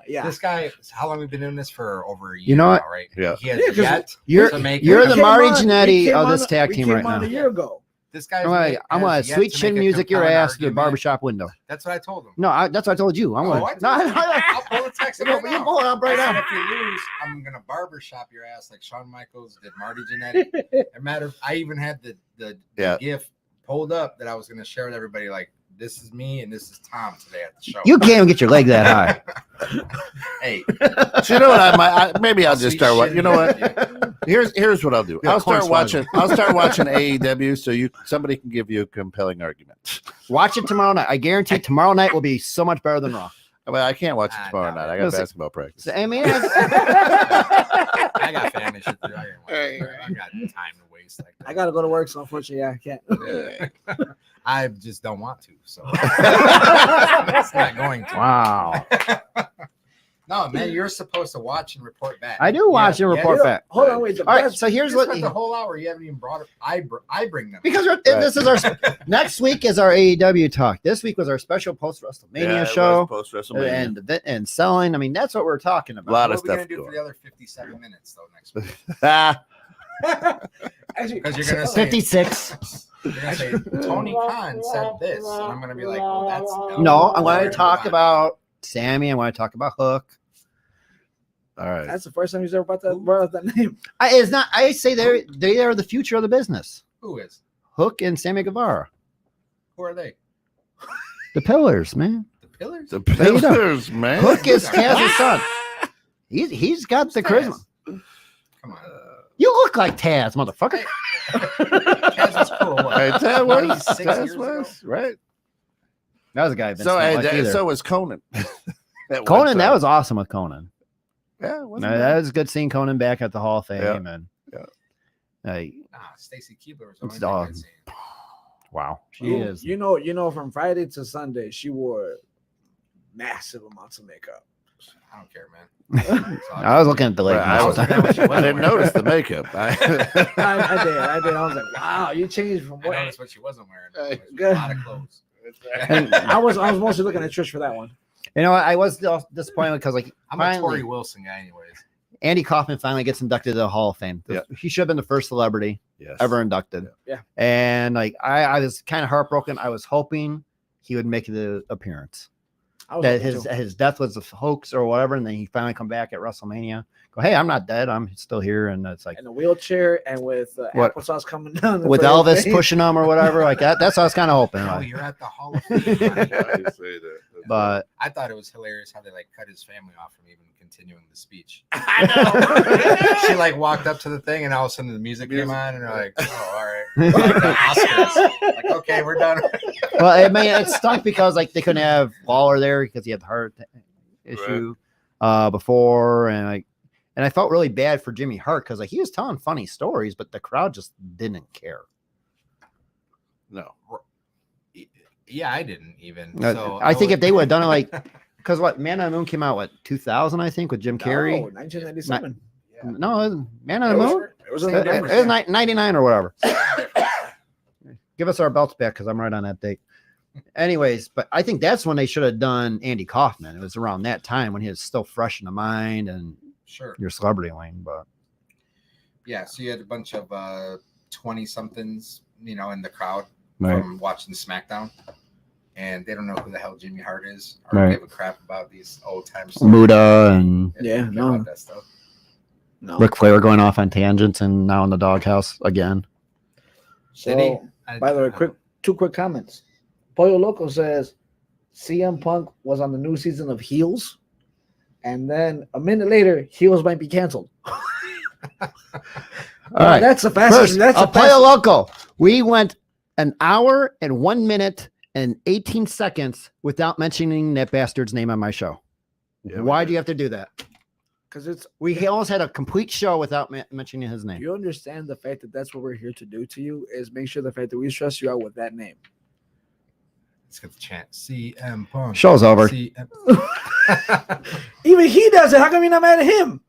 Speaker 5: yeah.
Speaker 4: This guy, how long have we been doing this for? Over a year
Speaker 3: You know what?
Speaker 4: now, right?
Speaker 2: Yeah.
Speaker 4: He has
Speaker 5: Yeah, 'cause
Speaker 4: yet
Speaker 3: you're
Speaker 4: to make
Speaker 3: you're
Speaker 4: it.
Speaker 3: the
Speaker 5: We
Speaker 3: Marty
Speaker 5: came on-
Speaker 3: Jannetty
Speaker 5: we came
Speaker 3: of this
Speaker 5: on-
Speaker 3: tag
Speaker 5: we
Speaker 3: team
Speaker 5: came
Speaker 3: right
Speaker 5: on
Speaker 3: now.
Speaker 5: a year ago.
Speaker 4: This guy's
Speaker 3: I'm like,
Speaker 4: has yet
Speaker 3: sweet
Speaker 4: to
Speaker 3: chin
Speaker 4: make a
Speaker 3: music your
Speaker 4: compelling
Speaker 3: ass to the
Speaker 4: argument.
Speaker 3: barbershop window.
Speaker 4: That's what I told him.
Speaker 3: No, that's what I told you. I'm
Speaker 4: Oh,
Speaker 3: going.
Speaker 4: I
Speaker 3: No,
Speaker 4: told you. I'll pull the text right
Speaker 3: you
Speaker 4: now.
Speaker 3: pull it up right
Speaker 4: I said,
Speaker 3: now.
Speaker 4: if you lose, I'm gonna barbershop your ass like Shawn Michaels did Marty Jannetty. I even had the
Speaker 2: Yeah.
Speaker 4: GIF pulled up that I was gonna share with everybody. Like, this is me and this is Tom today at the show.
Speaker 3: You can't even get your leg that high.
Speaker 4: Hey,
Speaker 2: So you know what? Maybe I'll just
Speaker 4: sweet
Speaker 2: start.
Speaker 4: shit
Speaker 2: You know what?
Speaker 4: you.
Speaker 2: Here's what I'll do.
Speaker 3: Yeah,
Speaker 2: I'll start
Speaker 3: hornswoggle.
Speaker 2: watching AEW so somebody can give you a compelling argument.
Speaker 3: Watch it tomorrow night. I guarantee tomorrow night will be so much better than Raw.
Speaker 2: Well, I can't watch it tomorrow
Speaker 4: no,
Speaker 2: night. I got
Speaker 3: listen.
Speaker 2: basketball practice.
Speaker 3: So, I mean,
Speaker 4: I got family shit to do. I got time to waste like that.
Speaker 5: I gotta go to work, so unfortunately, I can't.
Speaker 4: I just don't want to. So that's not going to.
Speaker 3: wow.
Speaker 4: No, man, you're supposed to watch and report back.
Speaker 3: I do watch and report back.
Speaker 5: Hold on, wait. The
Speaker 3: All right,
Speaker 5: best-
Speaker 3: so here's
Speaker 4: You
Speaker 3: what
Speaker 4: spent the whole hour. You haven't even brought it. I bring them
Speaker 3: because this is our next week is our AEW talk. This week was our special post WrestleMania show
Speaker 2: post WrestleMania.
Speaker 3: and selling. I mean, that's what we're talking about.
Speaker 2: A lot
Speaker 4: What
Speaker 2: of
Speaker 4: are we
Speaker 2: stuff
Speaker 4: gonna do for
Speaker 2: going.
Speaker 4: the other 57 minutes though next week?
Speaker 5: Actually,
Speaker 4: Because you're gonna say
Speaker 3: 56.
Speaker 4: you're gonna say Tony Khan said this, and I'm gonna be like, well, that's
Speaker 3: No, I'm
Speaker 4: We're
Speaker 3: going to talk
Speaker 4: move on.
Speaker 3: about Sammy. I'm going to talk about Hook.
Speaker 2: All right.
Speaker 5: that's the first time he's ever brought up that name.
Speaker 3: It's not. I say they are the future of the business.
Speaker 4: Who is?
Speaker 3: Hook and Sammy Guevara,
Speaker 4: Who are they?
Speaker 3: the pillars, man.
Speaker 4: The Pillars?
Speaker 2: The
Speaker 3: There you go.
Speaker 2: Pillars, man.
Speaker 3: Hook is Taz's son. He's got the charisma.
Speaker 4: Come on.
Speaker 3: You look like Taz, motherfucker.
Speaker 4: Kaz was cool. What?
Speaker 2: Hey, Taz was,
Speaker 4: 26
Speaker 2: Taz
Speaker 4: years ago?
Speaker 2: was, right?
Speaker 3: That was a guy. Vince
Speaker 2: So,
Speaker 3: didn't like either.
Speaker 2: so was Conan. At one
Speaker 3: Conan, that
Speaker 2: time.
Speaker 3: was awesome with Conan.
Speaker 2: Yeah, wasn't
Speaker 3: No,
Speaker 2: it?
Speaker 3: that was good seeing Conan back at the Hall of Fame.
Speaker 2: Yeah.
Speaker 3: And
Speaker 4: Stacy Keibler was
Speaker 3: It's
Speaker 4: the only
Speaker 3: all-
Speaker 4: thing I'd seen.
Speaker 3: wow, she
Speaker 5: You-
Speaker 3: is.
Speaker 5: You know, from Friday to Sunday, she wore massive amounts of makeup.
Speaker 4: I don't care, man.
Speaker 3: I was looking at the leg.
Speaker 2: Right,
Speaker 3: most of the
Speaker 4: looking
Speaker 3: time.
Speaker 4: at
Speaker 2: I didn't notice the makeup.
Speaker 5: I did. I was like, wow, you changed from
Speaker 4: I
Speaker 5: what?
Speaker 4: noticed what she wasn't wearing. It was
Speaker 5: Good.
Speaker 4: a lot of clothes.
Speaker 3: And
Speaker 5: I was mostly looking at Trish for that one.
Speaker 3: you know, I was disappointed because like
Speaker 4: I'm a
Speaker 3: finally,
Speaker 4: Tori Wilson guy, anyways.
Speaker 3: Andy Kaufman finally gets inducted to the Hall of Fame.
Speaker 2: Yeah.
Speaker 3: He should have been the first celebrity
Speaker 2: Yes.
Speaker 3: ever inducted.
Speaker 5: Yeah.
Speaker 3: And like I was kind of heartbroken. I was hoping he would make the appearance.
Speaker 5: I was
Speaker 3: That
Speaker 5: hoping
Speaker 3: his death was a hoax or whatever, and then he finally come back at WrestleMania. Go, hey, I'm not dead. I'm still here, and it's like
Speaker 5: in a wheelchair and with
Speaker 3: What?
Speaker 5: applesauce coming down.
Speaker 3: with
Speaker 5: for his
Speaker 3: Elvis
Speaker 5: face.
Speaker 3: pushing him or whatever like that. That's what I was kind of hoping.
Speaker 4: Oh,
Speaker 3: Like.
Speaker 4: you're at the Hall of Fame. honey.
Speaker 3: But
Speaker 4: I thought it was hilarious how they like cut his family off from even continuing the speech. She like walked up to the thing, and all of a sudden the music came on, and they're like, "Oh, all right." Like the Oscars. Like, okay, we're done.
Speaker 3: well, I mean, it stunk because like they couldn't have Waller there because he had the heart issue before, and I felt really bad for Jimmy Hart because like he was telling funny stories, but the crowd just didn't care.
Speaker 2: No.
Speaker 4: Yeah, I didn't even.
Speaker 3: Uh,
Speaker 4: So
Speaker 3: I think
Speaker 4: would-
Speaker 3: if they would have done it like, because what Man on the Moon came out what 2000, I think, with Jim Carrey.
Speaker 5: No, 1997.
Speaker 4: Yeah.
Speaker 3: No, it was Man on the Moon.
Speaker 5: It was
Speaker 3: It,
Speaker 5: in the
Speaker 3: it was 99 or whatever. Give us our belts back because I'm right on that date. Anyways, but I think that's when they should have done Andy Kaufman. It was around that time when he was still fresh in the mind and
Speaker 4: Sure.
Speaker 3: your celebrity lane. But
Speaker 4: Yeah, so you had a bunch of 20-somethings, in the crowd
Speaker 3: Right.
Speaker 4: from watching SmackDown, and they don't know who the hell Jimmy Hart is or
Speaker 3: Right.
Speaker 4: give a crap about these old times.
Speaker 3: Muda and
Speaker 5: Yeah, no.
Speaker 4: about that stuff.
Speaker 5: No.
Speaker 3: Ric Flair going off on tangents and now in the doghouse again.
Speaker 4: Did he?
Speaker 5: So, by the way, two quick comments. Pollo Loco says CM Punk was on the new season of Heels, and then a minute later, Heels might be canceled.
Speaker 3: All right.
Speaker 5: That's a fast.
Speaker 3: First,
Speaker 5: That's
Speaker 3: I'll
Speaker 5: a
Speaker 3: play a
Speaker 5: fast.
Speaker 3: local. We went an hour and 1 minute and 18 seconds without mentioning that bastard's name on my show.
Speaker 2: Yeah, we
Speaker 3: Why
Speaker 2: did.
Speaker 3: do you have to do that?
Speaker 5: Because it's
Speaker 3: We almost had a complete show without mentioning his name.
Speaker 5: you understand the fact that that's what we're here to do to you is make sure the fact that we stress you out with that name.
Speaker 4: Let's get the chant. CM Punk.
Speaker 3: Show's over.
Speaker 4: CM.
Speaker 5: Even he does it. How come you're not mad at him?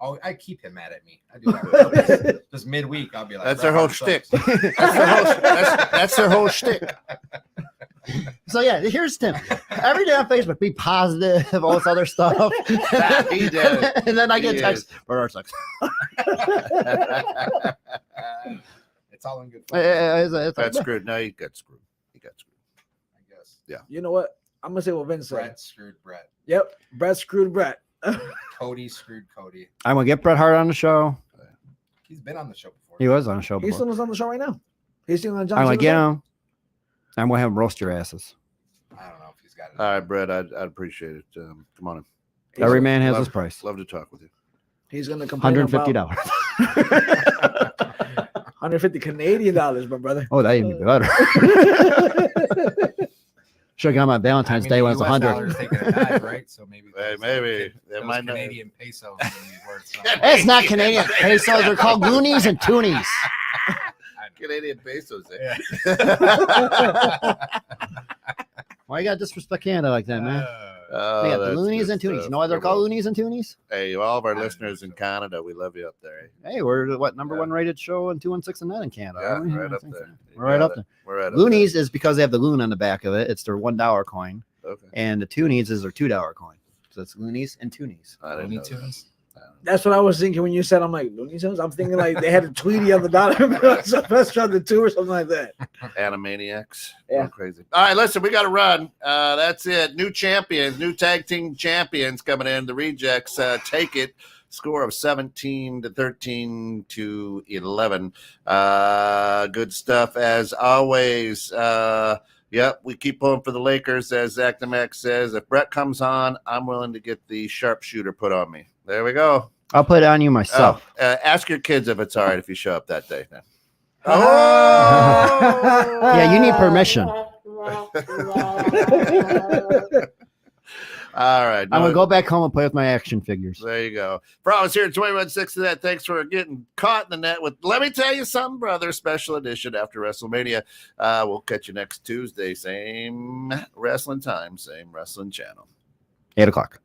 Speaker 4: Oh, I keep him mad at me. I do that. Just midweek, I'll be like,
Speaker 2: That's
Speaker 4: "Bro,
Speaker 2: their whole
Speaker 4: that
Speaker 2: shtick.
Speaker 4: sucks."
Speaker 2: That's their whole shtick.
Speaker 3: So yeah, here's Tim. Every day on Facebook, be positive, all this other stuff.
Speaker 2: He did it.
Speaker 3: And then I get
Speaker 2: He
Speaker 3: text, brother sucks.
Speaker 4: It's all in good fun,
Speaker 3: It's
Speaker 2: Got
Speaker 3: like,
Speaker 2: screwed. No, he got screwed. He got screwed.
Speaker 4: I guess.
Speaker 5: You know what? I'm gonna say what Vince said.
Speaker 4: Brett screwed Brett.
Speaker 5: Yep, Brett screwed Brett.
Speaker 4: Cody screwed Cody.
Speaker 3: I'm gonna get Bret Hart on the show.
Speaker 4: He's been on the show before.
Speaker 3: He was on the show
Speaker 5: He's
Speaker 3: before.
Speaker 5: still on the show right now. He's still on John.
Speaker 3: I'm gonna
Speaker 5: Cena's
Speaker 3: get
Speaker 5: show.
Speaker 3: him. I'm gonna have him roast your asses.
Speaker 4: I don't know if he's got it.
Speaker 2: All right, Brett. I'd appreciate it. Come on in.
Speaker 3: Every man has
Speaker 2: Love-
Speaker 3: his price.
Speaker 2: Love to talk with you.
Speaker 5: He's gonna complain
Speaker 3: $150.
Speaker 5: about $150 Canadian dollars, my brother.
Speaker 3: Oh, that even be better. Should have got my Valentine's Day when it's
Speaker 4: the US
Speaker 3: 100.
Speaker 4: dollar's taking a dive, right? So maybe
Speaker 2: Hey,
Speaker 4: those,
Speaker 2: maybe.
Speaker 4: those
Speaker 2: It might not-
Speaker 4: Canadian pesos are gonna be worth something.
Speaker 3: It's not Canadian pesos. They're called loonies and toonies.
Speaker 2: Canadian pesos.
Speaker 4: Yeah.
Speaker 3: Why you got to disrespect Canada like that, man?
Speaker 2: Oh,
Speaker 3: They got the
Speaker 2: that's
Speaker 3: loonies
Speaker 2: good
Speaker 3: and toonies.
Speaker 2: stuff.
Speaker 3: You know why they're
Speaker 2: Come
Speaker 3: called
Speaker 2: on.
Speaker 3: loonies and toonies?
Speaker 2: Hey, all of our
Speaker 4: I don't
Speaker 2: listeners
Speaker 4: think
Speaker 2: in
Speaker 4: so.
Speaker 2: Canada, we love you up there.
Speaker 3: Hey, we're what number
Speaker 2: Yeah.
Speaker 3: one rated show in 216 and that in Canada?
Speaker 2: Yeah,
Speaker 3: aren't we?
Speaker 2: right
Speaker 3: I
Speaker 2: up
Speaker 3: think
Speaker 2: there.
Speaker 3: so.
Speaker 2: You
Speaker 3: We're right
Speaker 2: got
Speaker 3: up
Speaker 2: it.
Speaker 3: there.
Speaker 2: We're right up
Speaker 3: Loonies is because they have the loon on the back of it. It's their $1 coin,
Speaker 2: there. Okay.
Speaker 3: and the toonies is their $2 coin. So it's loonies and toonies.
Speaker 2: I didn't
Speaker 4: Looney
Speaker 2: know that.
Speaker 4: Tunes.
Speaker 5: That's what I was thinking when you said. I'm like Looney Tunes. I'm thinking like they had a Tweety on the dollar so that's on the two or something like that.
Speaker 2: Animaniacs.
Speaker 5: Yeah.
Speaker 2: Going crazy. All right, listen, we got to run. That's it. New champions, new tag team champions coming in. The Rejects take it. Score of 17-13 to 11. Good stuff as always. Yep, we keep pulling for the Lakers, as Zach the Mac says. If Brett comes on, I'm willing to get the sharpshooter put on me. There we go.
Speaker 3: I'll put it on you myself.
Speaker 2: Ask your kids if it's all right if you show up that day. Then.
Speaker 3: Yeah, you need permission.
Speaker 2: All right.
Speaker 3: I'm gonna go back home and play with my action figures.
Speaker 2: There you go. Frauds here at 21.6 of that. Thanks for getting caught in the net with Let Me Tell You Something, Brother, special edition after WrestleMania. We'll catch you next Tuesday. Same wrestling time, same wrestling channel.
Speaker 3: 8 o'clock.